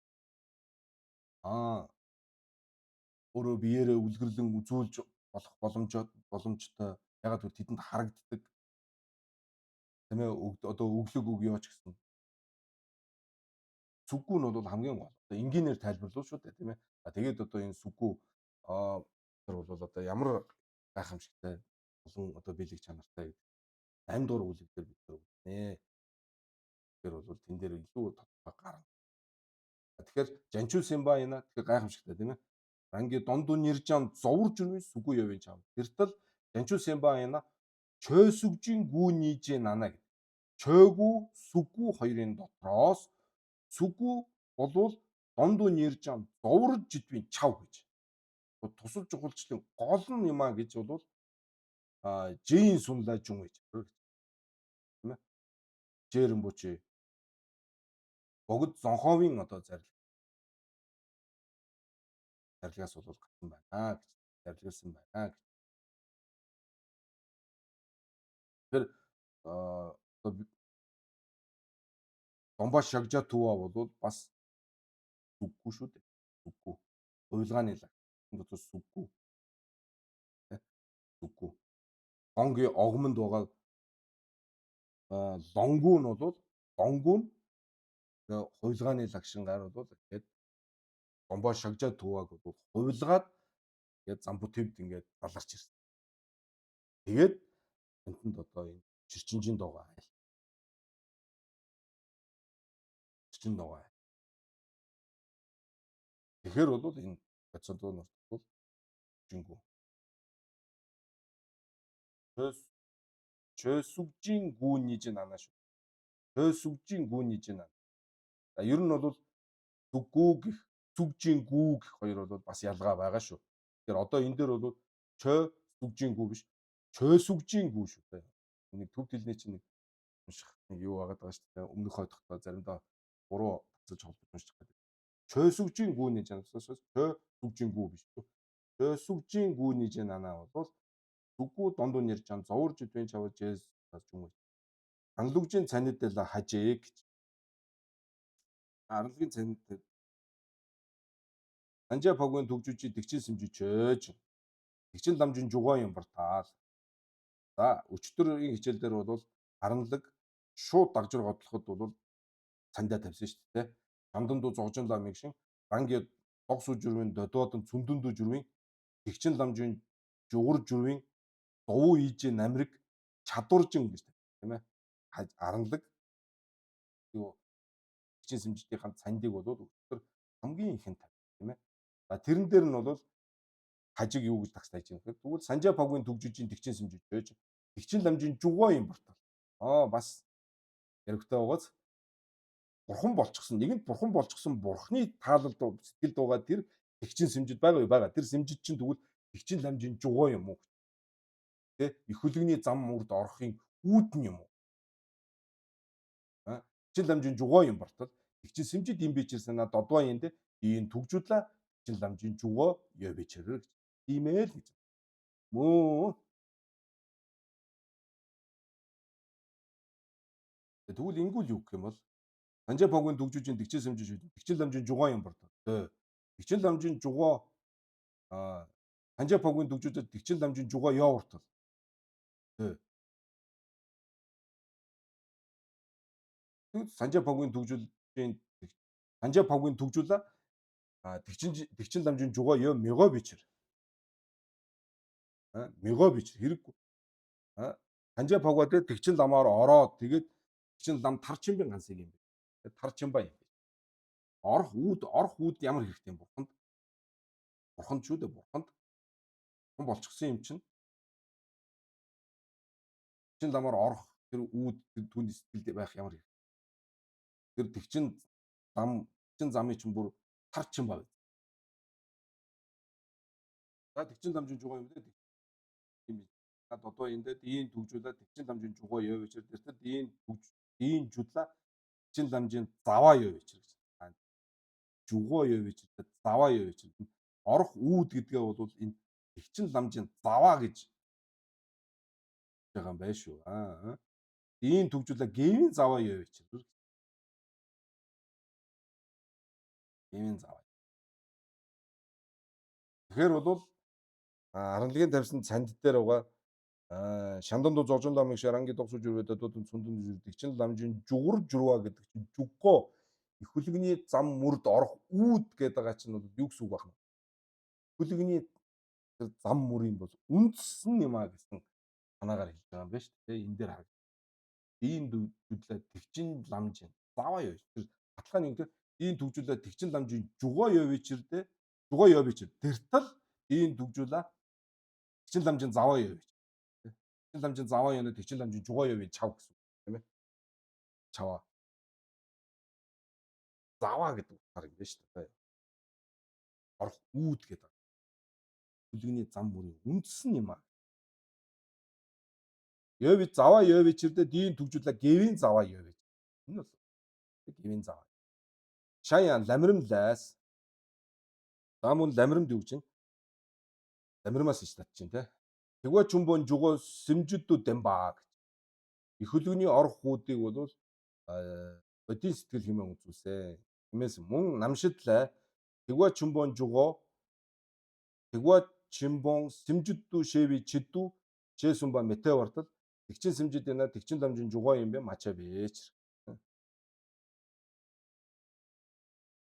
Өөрөө биеэрээ үлгэрлэн үзүүлж болох боломжтой. Ягаад гэвэл тэдэнд харагддаг. Тийм ээ одоо өглөг үг ёо ч гэсэн. Сүгүү нь бол хамгийн гол. Одоо энгийнээр тайлбарлуу шүү дээ тийм ээ. Тэгээд одоо энэ сүгүү тэр бол одоо ямар гайхамшигтай олон одоо биелэг чанартай гэдэг. 8 дугаар үлэгдэр бид нар үзнэ. Тэр бол тэн дээр илүү тодорхой гарна. Тэгэхээр Жанчуу Симбаина тэгэхээр гайхамшигтай тийм ээ. Ранги донду нэржан зовор жүрвийн сүгүү явын чав. Тэртэл Жанчуу Симбаина чөөсүгжин гүү нийжээ нана гэдэг. Чөөгүү, сүгүү хоёрын дотроос сүгүү болвол донду нэржан зовор жидвийн чав гэж. Тусал чухалчлын гол нь юм а гэж бол Жэйн Сунлай Жун гэж. Тийм ээ. Жээрэн бүчи. Богд Зонховын одоо зарлагаас бол гатын байна гэж. Зарлагсан байна гэж. Тэр одоо Домба Шагжа Түва бол бас сүггүй шүү дээ. Сүггүй. Хуйлгааны лаг. Энэ бол сүггүй. Сүггүй. Гонгийн огмонд байгаа лонгуу нь бол донгуу нь хуйлгааны лагшингаар бол тэгээд Домбо Шагжа Түваг бол хуйлгаад тэгээд замбуу төвд ингээд даларч ирсэн. Тэгээд энтэнд одоо энэ Чирчинжин догоо айл. Чирчин догоо айл. Тэгэхээр бол энэ бодисатуу нарт бол жингүү. Чөөсүгжин гүү нийж нана шүү. Чөөсүгжин гүү нийж нана. Ер нь бол сүгүү гэх сүгжин гүү гэх хоёр бол бас ялгаа байгаа шүү. Тэгэхээр одоо энэ дээр бол чөө сүгжин гүү биш чөөсүгжин гүү шүү дээ. Нэг төв хэлний чинь нэг унших нэг юу байгаа даа шүү дээ. Өмнөх хойдохтой заримдаа буруу тацаж холбож уншиж байгаа. Чөөсүгжин гүү нийж нанасаас чөө сүгжин гүү биш. Чөөсүгжин гүү нийж нана бол сүгүү дондуу нэржан зовор жидвэн чавж жээс юм. Анлугжин цанид л хажээ гэж. Арлагын цанид Анжаа погын төгжүүчи тэгчин сэмжижөөж. Тэгчин ламжин жугаа юм бартаал. За өчтөрийн хичээл дээр бол харанлаг шууд дагжуур годлоход бол цандаа тавьсан шүү дээ. Шамдан дуу зогжин лам мэгшин ранги тогсуу жүрвийн додоодан цүндэн дүү жүрвийн тэгчин ламжин жугар жүрвийн дуу ийжээ намрыг чадваржин гэж тийм ээ. Аранлаг юу тэгчин сэмждийн цандыг бол өчтөр хамгийн ихэнд тавь тийм ээ. Тэрэн дээр нь бол хажиг юу гэж тагс тайж юм гэхээр тэгвэл Санжаа погын төгжижийн тэгчин сэмжиж тэгчин ламжин жугаа юм бартал. Бас яригтай байгааз бурхан болчихсон. Нэгэнд бурхан болчихсон бурхны таалал сэтгэл дуугаа тэр Тэгчин сэмжид байгаа юу? Байгаа. Тэр сэмжид чинь тэгвэл тэгчин ламжийн жугой юм уу? Тэ? Их хөлөгний зам урд орохын үүдэн юм уу? Тэгчин ламжийн жугой юм бартал. Тэгчин сэмжид юм бичсэн надад одоо юм дэ. Ийн түгжүүлээ тэгчин ламжийн жугой ёо бичэрэг. Иймэл гэж. Мөө. Тэгвэл ингүүл юу гэх юм бол Санжаа погын төгжүүжийн тэгчин сэмжиж үү. Тэгчин ламжийн жугой юм бартал. Тэ. Тэгчин ламжийн жугой Санжаа погын төгжүүдэд тэгчин ламжийн жугой ёо уртал. Тэ. Санжаа погын төгжүүлийн Санжаа погын төгжүүлээ тэгчин ламжийн жугой ёо мего бичэр. Мего бичэр хэрэггүй. Санжаа погод тэгчин ламаар ороод тэгээд тэгчин лам тарчимбын гансыг юм бэ. Тарчимба юм. Орох үүд ямар хэрэгтэй юм бурханд? Бурханд шүү дээ бурханд. Хэн болчихсон юм чинь. Тэгчин ламаар орох тэр үүд түүний сэтгэлд байх ямар хэрэгтэй. Тэр тэгчин замын чинь бүр тарчимба байв. За тэгчин ламжийн жугой юм дээ. Тийм над одоо энэ дэд ийн төгжүүлээд тэгчин ламжийн жугой ёо вечэр тэртээ ийн жудлаа тэгчин ламжийн заваа ёо вечэр гэж. Жугой ёо вечэр заваа ёо вечэр. Орох үүд гэдгээ бол энэ тэгчин ламжийн заваа гэж байгаа юм байна шүү. Ийн төгжүүлээ гэвийн заваа ёо вечэр. Гэвийн заваа. Тэгэхээр бол аранлагын тавьсан цанд дээр байгаа шандан ду зожон ламыг шаранги тогсож үрвэдэд дутун цундан тэгчин ламжийн жугар журва гэдэг чинь жугго их хөлөгний зам мөрд орох үүд гэдэг байгаа чинь бол юу гэсэн үг байна? Хөлөгний тэр зам мөрийн бол үндсэн юм а гэсэн санаагаар хэлж байгаа юм байна шүү дээ. Энэ дээр хараг. Ийм төгжүүлээ тэгчин ламжийн заваа ёо. Тэр баталгааны юм тэр ийм төгжүүлээ тэгчин ламжийн жугоо ёо бичэрдээ жугоо ёо бичэр. Тэртэл ийм төгжүүлээ тэгчин ламжийн заваа ёо бичэр. Тэгчин ламжийн заваа ёо тэгчин ламжийн жугоо ёо чав гэсэн үг тийм ээ. Чаваа. Заваа гэдэг утгаар юм байна шүү дээ. Орох үүд гэдэг. Хөлөгний зам мөрийн үндсэн юм а. Ёо бич заваа ёо бичэрдээ дийн төгжүүлээ гэвийн заваа ёо бич. Энэ бол гэвийн заваа. Шаян ламрам лайс. Дамун ламрамд юу гэж чинь? Ламрамаас ич тат чинь те. Тэгвэ чумбон жугоо сэмжидүү дэмбаа. Их хөлөгний орох үүдийг бол бодийн сэтгэл хэмээн үзүүлсэн. Тиймээс мөн намшидлаа тэгвэ чумбон жугоо тэгвэ чимбон сэмжидүү шэви чидүү шэсүмба мэтэ вартал тэгчин сэмжид яна тэгчин ламжин жугоо юм бэ мача бээч.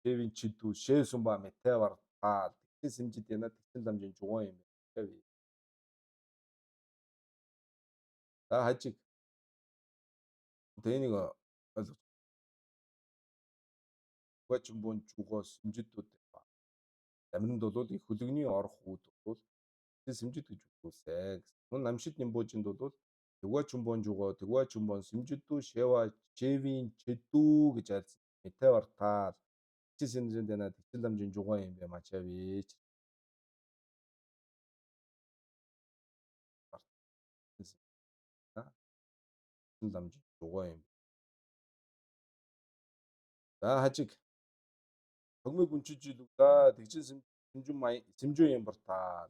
Шэвин чидүү шэсүмба мэтэ вартал тэгчин сэмжид яна тэгчин ламжин жугоо юм бэ. За хажиг тэнийг ойлгож чимбон жугоо сэмжидүүд ба. Аминд бол их хөлөгний орох үүд бол сэмжид гэж үзүүлсэн. Мөн намшид нимбожинд бол тэгвэ чумбон жугоо тэгвэ чумбон сэмжидүү шева чевин чэдүү гэж айлсан. Мэтэ вартал чи сэмжинд яна тэгчин ламжин жугоо юм бэ мачавич. Тэгчин ламжин жугоо юм. За хажиг хөгмөг үнчиж илүүда тэгчин сэмжүү юм бартаа.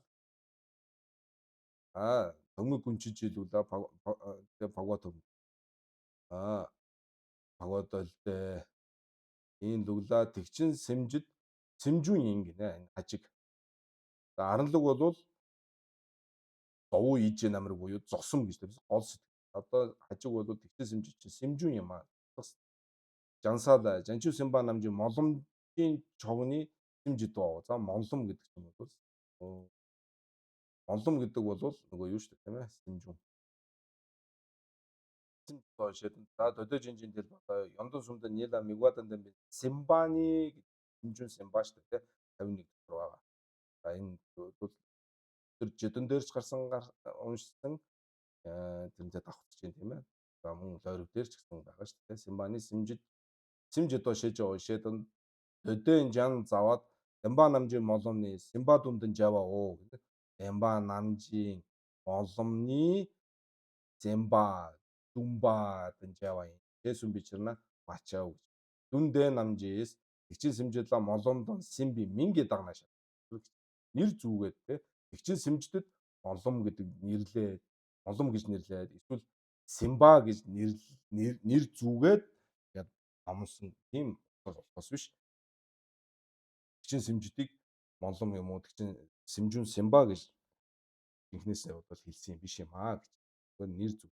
Хөгмөг үнчиж илүүда пагват хөг. Пагват олдэ. Энэ лугла тэгчин сэмжүү юм гинэ энэ хажиг. За аранлаг бол зовуу иж намраг буюу зосом гэж тийм гол сэтгэл. Одоо хажиг бол тэгчин сэмжиж чинь сэмжүү юм а. Жансаал жанчуу сэмба намжийн моломжийн чогны сэмжид боо. За монлом гэдэг юм бол монлом гэдэг бол нөгөө юу шүү дээ тийм ээ сэмжүү. Шэдэн за додэжинжин тэл бата ёндон сумдан нийла мигвадан дэм симбани сэмжүүн симба шүү дээ 51 дотор байгаа. За энэ бол тэр жидэн дээрч гарсан уншсан тэрнтэй давхцаж байна тийм ээ. За мөн лойров дээр ч гэсэн байгаа шүү дээ. Симбаны сэмжид одоо шээж байгаа шэдэн дөдөн жан заваад Дамба намжийн моломны Симба дүндэн жава оо гэдэг. Дамба намжийн моломны Земба Думба дэнжава юм. Тэсүн бичрна мачаа гэж. Дүндээ намжээс тэгчин сэмжлээ моломдон Симби минги дагнаш. Нэр зүүгээд те тэгчин сэмждэд молом гэдэг нэрлээд молом гэж нэрлээд эсвэл Симба гэж нэр зүүгээд яг амсан тийм болохоос биш. Тэгчин сэмждийг молом юм уу тэгчин сэмжүүн Симба гэж инхнээсээ бодвол хэлсэн юм биш юм аа гэж. Тэгэхээр нэр зүг.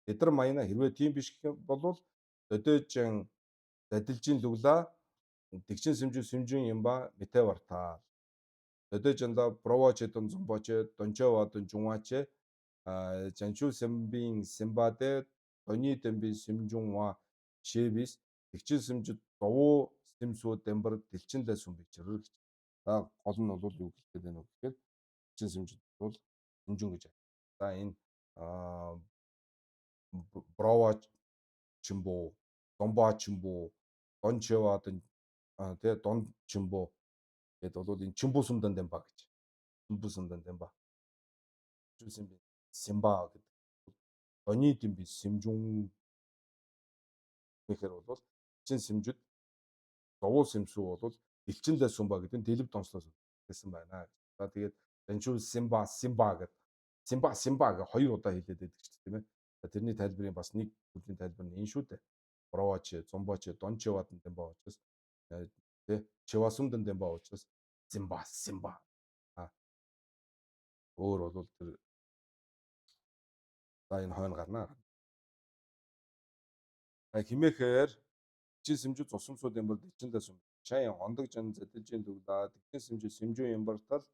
Эдэр маяна хэрвээ тийм биш гэх юм бол өдөөжин dadilжийн лугла тэгчин сэмжүүн юм ба мэтэ вартаа. Өдөөжинда провоч дон зомбоч дончоо дон жунвач жанчуу сэмбийн симбаде тони дэмби сэмжүүнва шэбис тэгчин сэмжид довуу сэмсүү дэмбэр дэлчиндээ сүм бичрэр гэж. За гол нь бол юу хэлэх гээд байна вэ гэхээр тэгчин сэмжид бол сэмжүүн гэж. За энэ провоч чимбоо домба чимбоо дончевадын тэгээ дон чимбоо гэд бол энэ чимбуу сумдан дамба гэж. Чимбуу сумдан дамба. Симба гэдэг. Дони дэмби сэмжүүн гэхээр бол чин сэмжид довуу сэмсүү бол элчиндээ сумба гэдэг нь дэлб донслоос гэсэн байна. За тэгээд данчуу Симба гэдэг Симба гэх хоёр удаа хэлээд байдаг ч тийм ээ. Тэрний тайлбарыг бас нэг бүлийн тайлбар нь энэ шүү дээ. Провоч, зомбоч, дончевад дамба учраас тэ чевасумдан дамба учраас Симба. Өөр бол тэр за энэ хойно гарнаа. Химээхээр тэгчин сэмжүүд цусамсууд ямбар дэлчиндээ сүм. Чаян ондог жин задилжийн төгдөө тэгчин сэмжүүд сэмжүүн ямбартал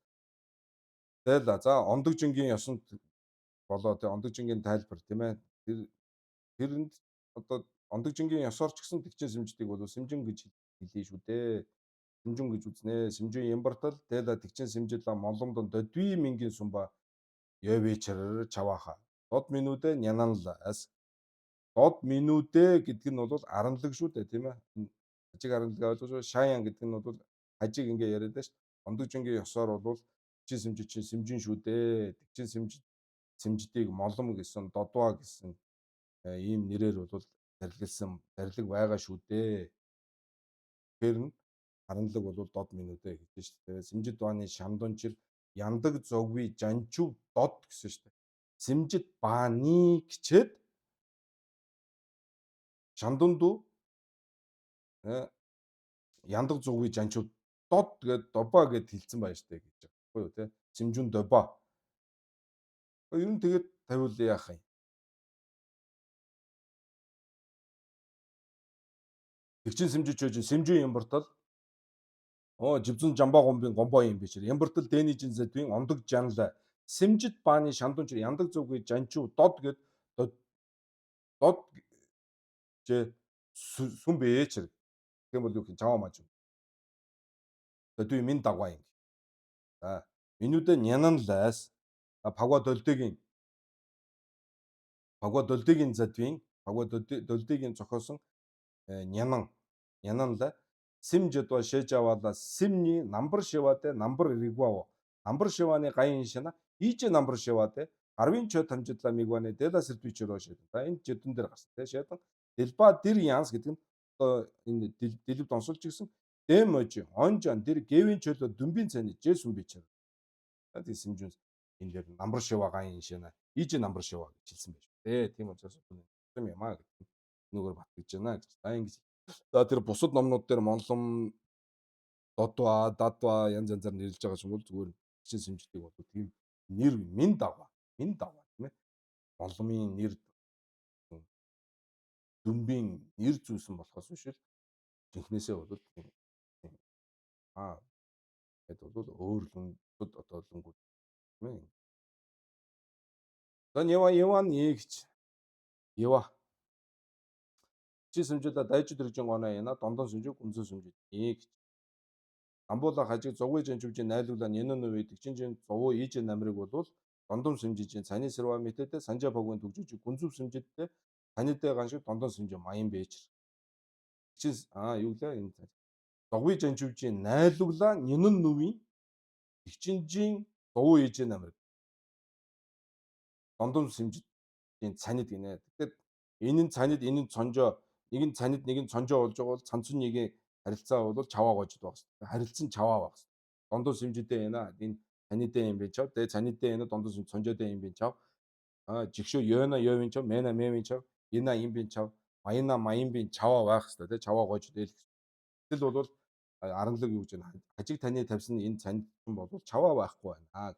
тэгэл за ондог жингийн ёсонд болоо тэ ондог жингийн тайлбар тийм ээ. Тэрэнд одоо ондог жингийн ёсоор ч гэсэн тэгчин сэмждийг бол сэмжин гэж хэлээ шүү дээ. Сэмжин гэж үзнэ. Сэмжүүн ямбартал тэгэл тэгчин сэмжил моломдон додви мингийн сумба ёвичэр чаваха. Дод минутэ нянанлаас дод минутэ гэдэг нь бол аранлаг шүү дээ тийм ээ. Хажиг аранлаг ойлгож шаян гэдэг нь бол хажиг ингээ яриад байж ондог жингийн ёсоор бол тэгчин сэмжид чинь сэмжин шүү дээ. Тэгчин сэмждийг молом гэсэн додва гэсэн ийм нэрээр бол зарлаг байгаа шүү дээ. Тэгэхээр нь харанлаг бол дод минутэ гэж шүү дээ. Сэмжид бааны шамдунчир яндаг зогви жанчуу дод гэсэн шүү дээ. Сэмжид бааны гिचэд шамдунду яндаг зогви жанчуу дод гэд доба гэд хэлсэн байна штэ гэж баггүй юу те. Сэмжүүн доба. Ер нь тэгээд тавиул яах юм. Тэгчин сэмжиж байж сэмжүүн ямбартал живзэн жамбаа гомбын гомбоо юм бичэр. Ямбартал дэний жин зэдвийн ондог жанла сэмжид бааны шамдунчир яндаг зогви жанчуу дод гэд дод сүм бээчэр. Тийм бол юу гэх чаваа маж. Додви мин дагваа юм. За минүүдэ нянанлаас пагва долдыгийн задвийн пагва долдыгийн зохиосон нянанла симжэдва шэжавала симни намбар шиваате намбар ригвао намбар шивааны гаян шина ийчэ намбар шиваате арвин чо тамжидлаа мигваны дэла сэртвичроо шэд. За энэ жидэн дээр гарсан те шэдан дэлба дэр янс гэдэг нь одоо энэ дэлб донсолж гисэн дэмож онжан дэр гэвийн чөлөө дүмбийн цайны жэсүн бичээр. За тийм симжүүн энэ дээр намбар шива гаян шина ийчэ намбар шива гэж хэлсэн байж. Тийм учраас юм ямаа гэдэг нүгээр бат гэж байна гэж. За ингэж. За тэр бусад номнууд дээр монлом додва дадва янз янзаар нэрлэж байгаа ч юм бол зүгээр чинь сэмждэг бол тийм нэр мин дава тийм ээ. Монломын нэр дүмбийн нэр зүүсэн болохоос биш л жинхнээсээ бол тийм гэдэг бол өөр лүндэд одоо лүнгүүд тийм ээ. За яван нэгч ява чи сэмжүүлээ дайж дэржин гоноо яна дондон сэмжиг гүнзэн сэмжиг нэг амбуула хажиг зовгүй жанчуугийн найлуулаа нэнэн үе тэгчин зовоо ийж намрыг бол дондон сэмжиж цаны сэрва мэтэдэ санжаа погын төгжиж гүнзүв сэмжидтэй танидэ ганшиг дондон сэмжи маян бэж чи юу лээ энэ зовгүй жанжуулжийн найдварлаа нянан нүвийн тэгчинжийн дуу ээжээ намрыг дондон сэмжийн цанид гинэ. Тэгэхээр энэ нь цанид энэ нь цонжоо нэг нь цанид нэг нь цонжоо болж байгаа бол цанцын нэгийн харилцаа бол чаваа гожд байх хэвээр. Харилцан чаваа байх хэвээр. Дондон сэмжидээ энэ цанидээ юм би чав. Тэгээ цанидээ энэ дондон сэмж цонжоодээ юм би чав. Жигшөө ёна ёвын чав, мэна мэвийн чав, ина им би чав, маяна маян би чаваа байх хэвээр. Тэгээ чаваа гожд ээл. Тэгэл бол аранлаг юу гэж байна. Хажиг таны тавьсан энэ цанд бол чаваа байхгүй байна.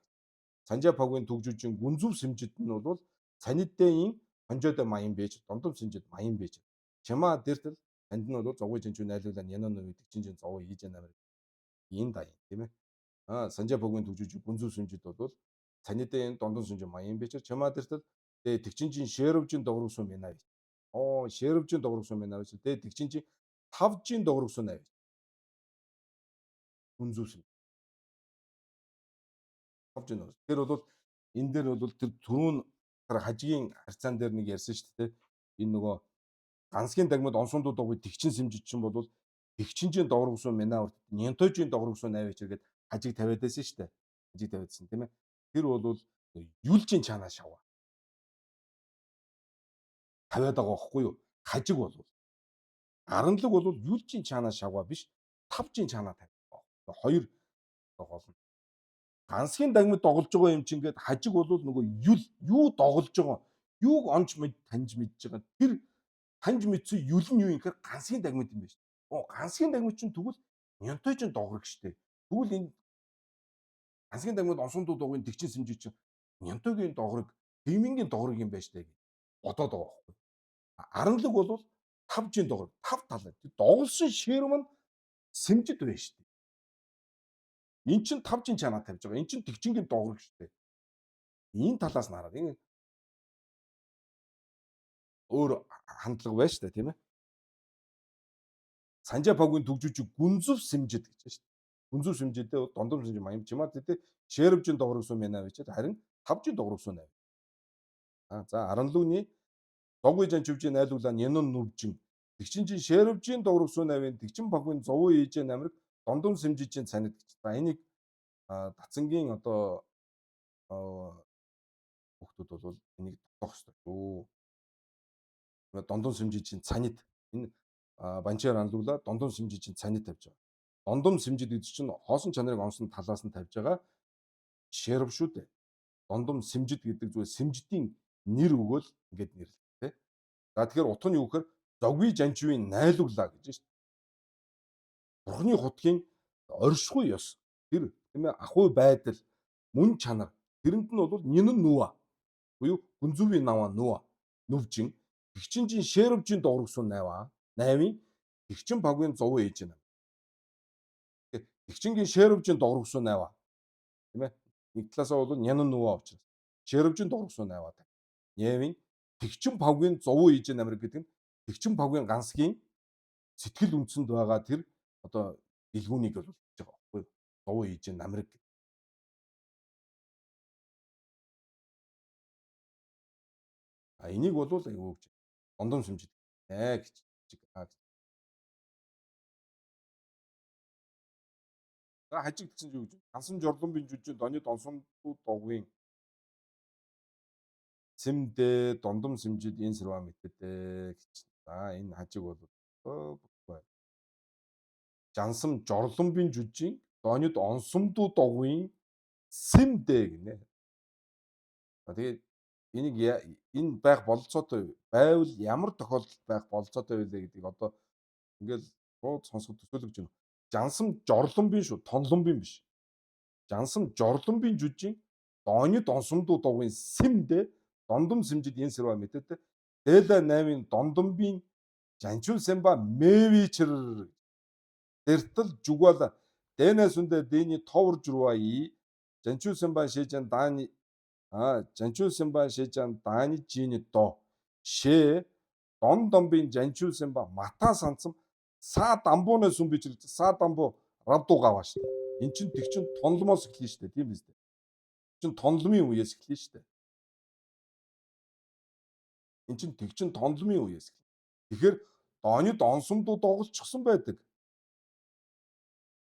Санжаапагийн төгжүүлжин гүнзүв сэмжид нь бол цанидын хонжоод маян бэж дондом сэмжид маян бэж чама дэртэл танд нь бол зовгүй жинжүү найлуулаа янаа нүвэ тэгчинжин зовоо хийж намар ийм да юм тийм ээ. Санжаапагийн төгжүүлжин гүнзүв сэмжид бол цанидын дондом сэмжид маян бэж чама дэртэл тэгээ тэгчинжин шээрвжин догрогсон мэнаа. Шээрвжин догрогсон мэнаа гэж тэгээ тэгчинжин тавжин догрогсон авь. Гүнзүв сэмж байна. Тэр бол энэ дээр бол тэр түрүүн хажигийн харьцаан дээр нэг ярьсан шүү дээ. Энэ нөгөө гансгийн дагмад онсондууд уг тэгчин сэмжиж чинь бол тэгчинжийн догрогсон мэнаа урд нянтойжийн догрогсон найвч гэдэг хажиг тавиад байсан шүү дээ. Хажиг тавиадсан тийм ээ. Тэр бол юлжийн чанаа шаваа. Тавиад байгаа байхгүй юу? Хажиг бол аранлаг бол юлжийн чанаа шаваа биш, тавжийн чанаа тавиад байгаа. Хоёр гол нь гансгийн дагмид доголж байгаа юм чинь ингээд хажиг бол нөгөө юу доголж байгаа юуг онж мэд таньж мэдж байгаа тэр таньж мэдсэн юл нь юу юм гэхээр гансгийн дагмид юм байна шүү дээ. Гансгийн дагмид чинь тэгвэл нянтойжин догрог штэ. Тэгвэл энэ гансгийн дагмид онсондууд угын тэгчин сэмжиж чинь нянтойгийн догрог хэмингийн догрог юм байна штэ гэж бодоод байгаа байхгүй. Аранлаг бол тавжийн догрог тав талаа. Доголсон ширм нь сэмжид байна штэ. Эн чин тавжин чанаа тавьж байгаа. Эн чин тэгчингийн догрог шүү дээ. Энэ талаас нараад энэ өөр хандлага байна шүү дээ, тийм ээ. Санжаапагийн төгжүүлж гүнзүв сэмжид гэж байна шүү дээ. Гүнзүв сэмжидээ дондом сэмж маяг чимаа тэдэ шээрвжин догрогсон мэнаа гэж харин тавжин догрогсон найв. За аранлууны зовгүй жанчвжийн найлуулаа нянан нүвжин тэгчинжин шээрвжин догрогсон найвын тэгчин багын зовоо ээжээ намрыг дондом сэмжижийн цанид гэж. За энийг дацангийн одоо хүүхдүүд бол энийг тогтоох ёстой шүү. Дондон сэмжижийн цанид энэ банчаар анлуулаад дондон сэмжижийн цанид тавьж байгаа. Дондом сэмжид гэдэг чинь хоосон чанарыг онсон талаас нь тавьж байгаа шэрв шүү дээ. Дондом сэмжид гэдэг зүгээр сэмжидийн нэр өгөөл ингээд нэрлэв тэ. За тэгэхээр утга нь юу гэхээр зовгүй жанчвын найлуулаа гэж шүү дээ. Бурхны хутгийн оршихуй ёс тэр тийм ээ ахуй байдал мөн чанар тэрэнд нь бол нинэн нүва буюу гүнзүвийн наваа нүвжин тэгчинжин шээрвжин догрогсон найвын тэгчин багын зовоо ээж байна. Тэгчингийн шээрвжин догрогсон найваа тийм ээ нэг талаасаа бол нянан нүва учраас шээрвжин догрогсон найваа та. Нэвийн тэгчин багын зовоо ээж намрыг гэдэг нь тэгчин багын гансгийн сэтгэл үндсэнд байгаа тэр одоо дэлгүүнийг бол хийж байгаа байхгүй юу? Зовоо ээж намрыг энийг бол айгүй гэж дондом сэмжид гэж. За хажиг гэсэн юу гэж гансан жорломбын жүжиг донёд онсомдууд догвын сэмдэ дондом сэмжид энэ сэрва мэтдэ гэж. За энэ хажиг бол жансам жорломбын жүжиг донёд онсомдууд догвын сэмдэ гинэ. Тэгээд энийг энэ байх бололцоотой байвал ямар тохиолдолд байх бололцоотой вэ гэдгийг одоо ингээл шууд сонсоход төсөөлөж байна. Жансам жорломбын шүү, тонломбын биш. Жансам жорломбын жүжиг донёд онсомдууд догвын сэмдэ дондом сэмжид энэ сэрва мэдээ. Дээлэ 8-ын дондомбын жанчул сэмба мэвичэр дэртэл жугвала дэнэ сүндэ дэни товр журваи жанчул сэмба шэжэн даани жанчул сэмба шэжэн даани жини до шэ дондомбын жанчул сэмба мата санцам са дамбууны сүм бичрэж са дамбуу равдуу гаваа штэ. Эн чин тэг чин тонломоос эхлэн штэ тийм биз дээ. Чин тонломын үеэс эхлэн штэ. Эн чин тэг чин тонломын үеэс эхлэн. Тэгэхээр донёд онсомдууд доголцсон байдаг.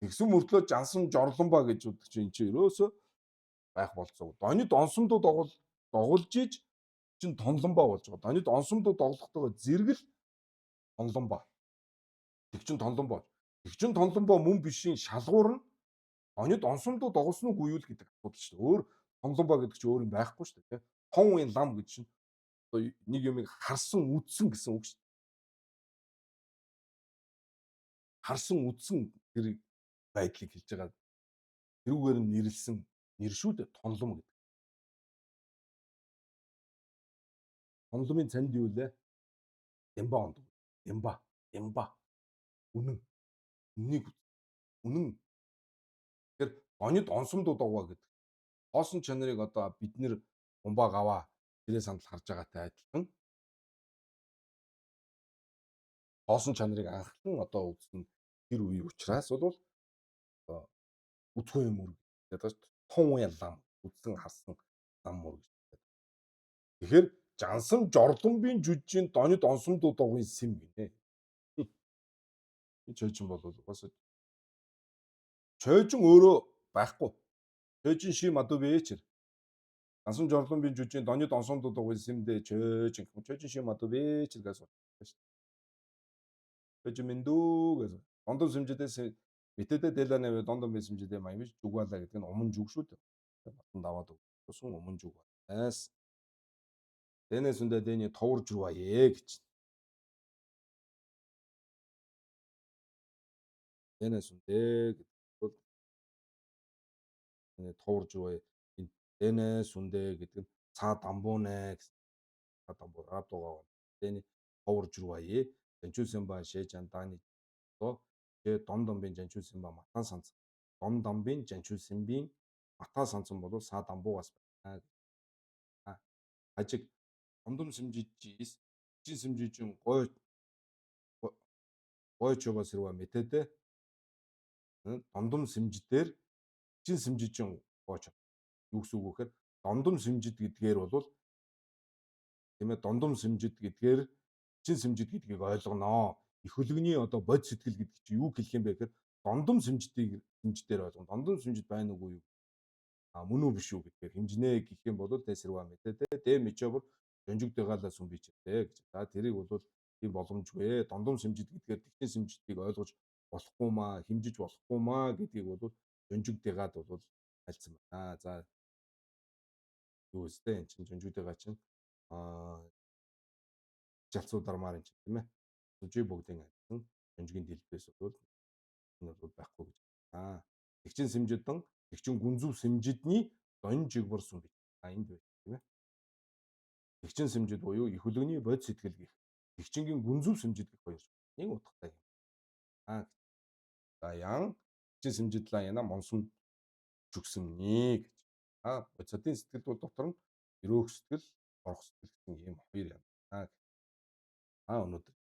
Тэгсэн мөртлөө жансан жорлон ба гэж үдэг чинь эн чинь ерөөсөө байх болцоо. Донёд онсомдоо доголж иж чинь тонлон ба болж байгаа. Донёд онсомдоо доглохдоо зэрэг л тонлон ба. Тэг чин тонлон боо. Тэг чин тонлон боо мөн бишийн шалгуур нь донёд онсомдоо доголсон уу үгүй юу гэдэг асуудал шүү дээ. Өөр тонлон ба гэдэг чинь өөр юм байхгүй шүү дээ, тэ. Тон уян лам гэж чинь одоо нэг юмыг харсан үдсэн гэсэн үг шүү дээ. Харсан үдсэн тэр байдлыг хэлж байгаа. Тэрүүгээр нь нэрлсэн нэр шүү дээ тонлом гэдэг. Тонломын цанд юу вэ? Дямба ондог. Дямба. Дямба. Үнэн. Үннийг үнэн. Тэгэхээр донёд онсомдоо дуугаа гэдэг. Хоосон чанарыг одоо бид нэр гумбаа гаваа тэрээ сандал харж байгаатай адилхан хоосон чанарыг анхлан одоо үзсэн тэр үе учраас бол одоо үтгүй юм уу гэдэг тун уян лам үзсэн харсан лам мөр гэж. Тэгэхээр жансан жорломбын жүжийн донёд онсомдоо дуугийн сэм гинэ. Чойжин бол бас чойжин өөрөө байхгүй. Чойжин ши мадубэчэр. Жансан жорломбын жүжийн донёд онсомдоо дуугийн сэмдэ чойжин ши мадубэчэр гэж Бежимэндүү гэсэн. Дондон сүмжидээс битэдэ дэланавэ дондон бисэмжидэ маямж зүгвалаа гэдэг нь уман зүг шүү дээ. Батанд аваад өгсөн уман зүг байна. Дэнэс үндэ дэний товор журвае гэж. Дэнэс үндэ гэдэг бол товор журвае. Дэнэс үндэ гэдэг нь цаа дамбуунэ гэсэн. Цаа дамбуу радугаа. Дэний товор журвае. Тэнчүүсэн ба шээжан дааны то дондомбын жанчуулсан ба матан санц домдомбын жанчуулсанбын матан санцсан бол саа дамбуугаас байна. Хажиг домдом сэмжижис чин сэмжижин гойчоо сэрва мэтэдэ домдом сэмжидээр чин сэмжижин гойч юу гэсэн үг вэ гэхээр домдом сэмжид гэдгээр бол тийм ээ дондом сэмжид гэдгээр чин сэмжид гэдгийг ойлгоноо. Их хөлгөний одоо бод сэтгэл гэдэг чинь юу хэлэх юм бэ гэхээр дондом сэмждийг сэмждээр ойлгоно. Дондом сэмжид байна уугүй юу? Мөн үү биш үү гэдгээр хэмжнэ гэх юм бол дэсэрва мэдээ тэ мичэвэр жонжигдэгаалаа сүм бичтэй гэж. За тэрийг бол тийм боломжгүй. Дондом сэмжид гэдгээр тэгтэн сэмждийг ойлгож болохгүй маа, хэмжиж болохгүй маа гэдгийг бол жонжигдэгаад бол альцсан байна. За юу өстэй эн чинь жонжигдэгаа чинь жалцуу дармаар энэ тийм ээ. Сүжи бүгдийн альцсан жонжигийн дэлбээс бол энэ бол байхгүй гэж. Тэгчин сэмжидэн тэгчин гүнзүү сэмжидний дон жигбэр сүм бит. Энд байх тийм ээ. Тэгчин сэмжид буюу их хөлгөний бод сэтгэл гэх. Тэгчингийн гүнзүү сэмжид гэх хоёр. Нэг утгатай юм. За ян тэгчин сэмжидлаа яна монсон жүгсэнний гэж. Бодисодын сэтгэл бол дотор нь өрөөх сэтгэл, орох сэтгэл гэсэн ийм хоёр юм. Өнөөдөр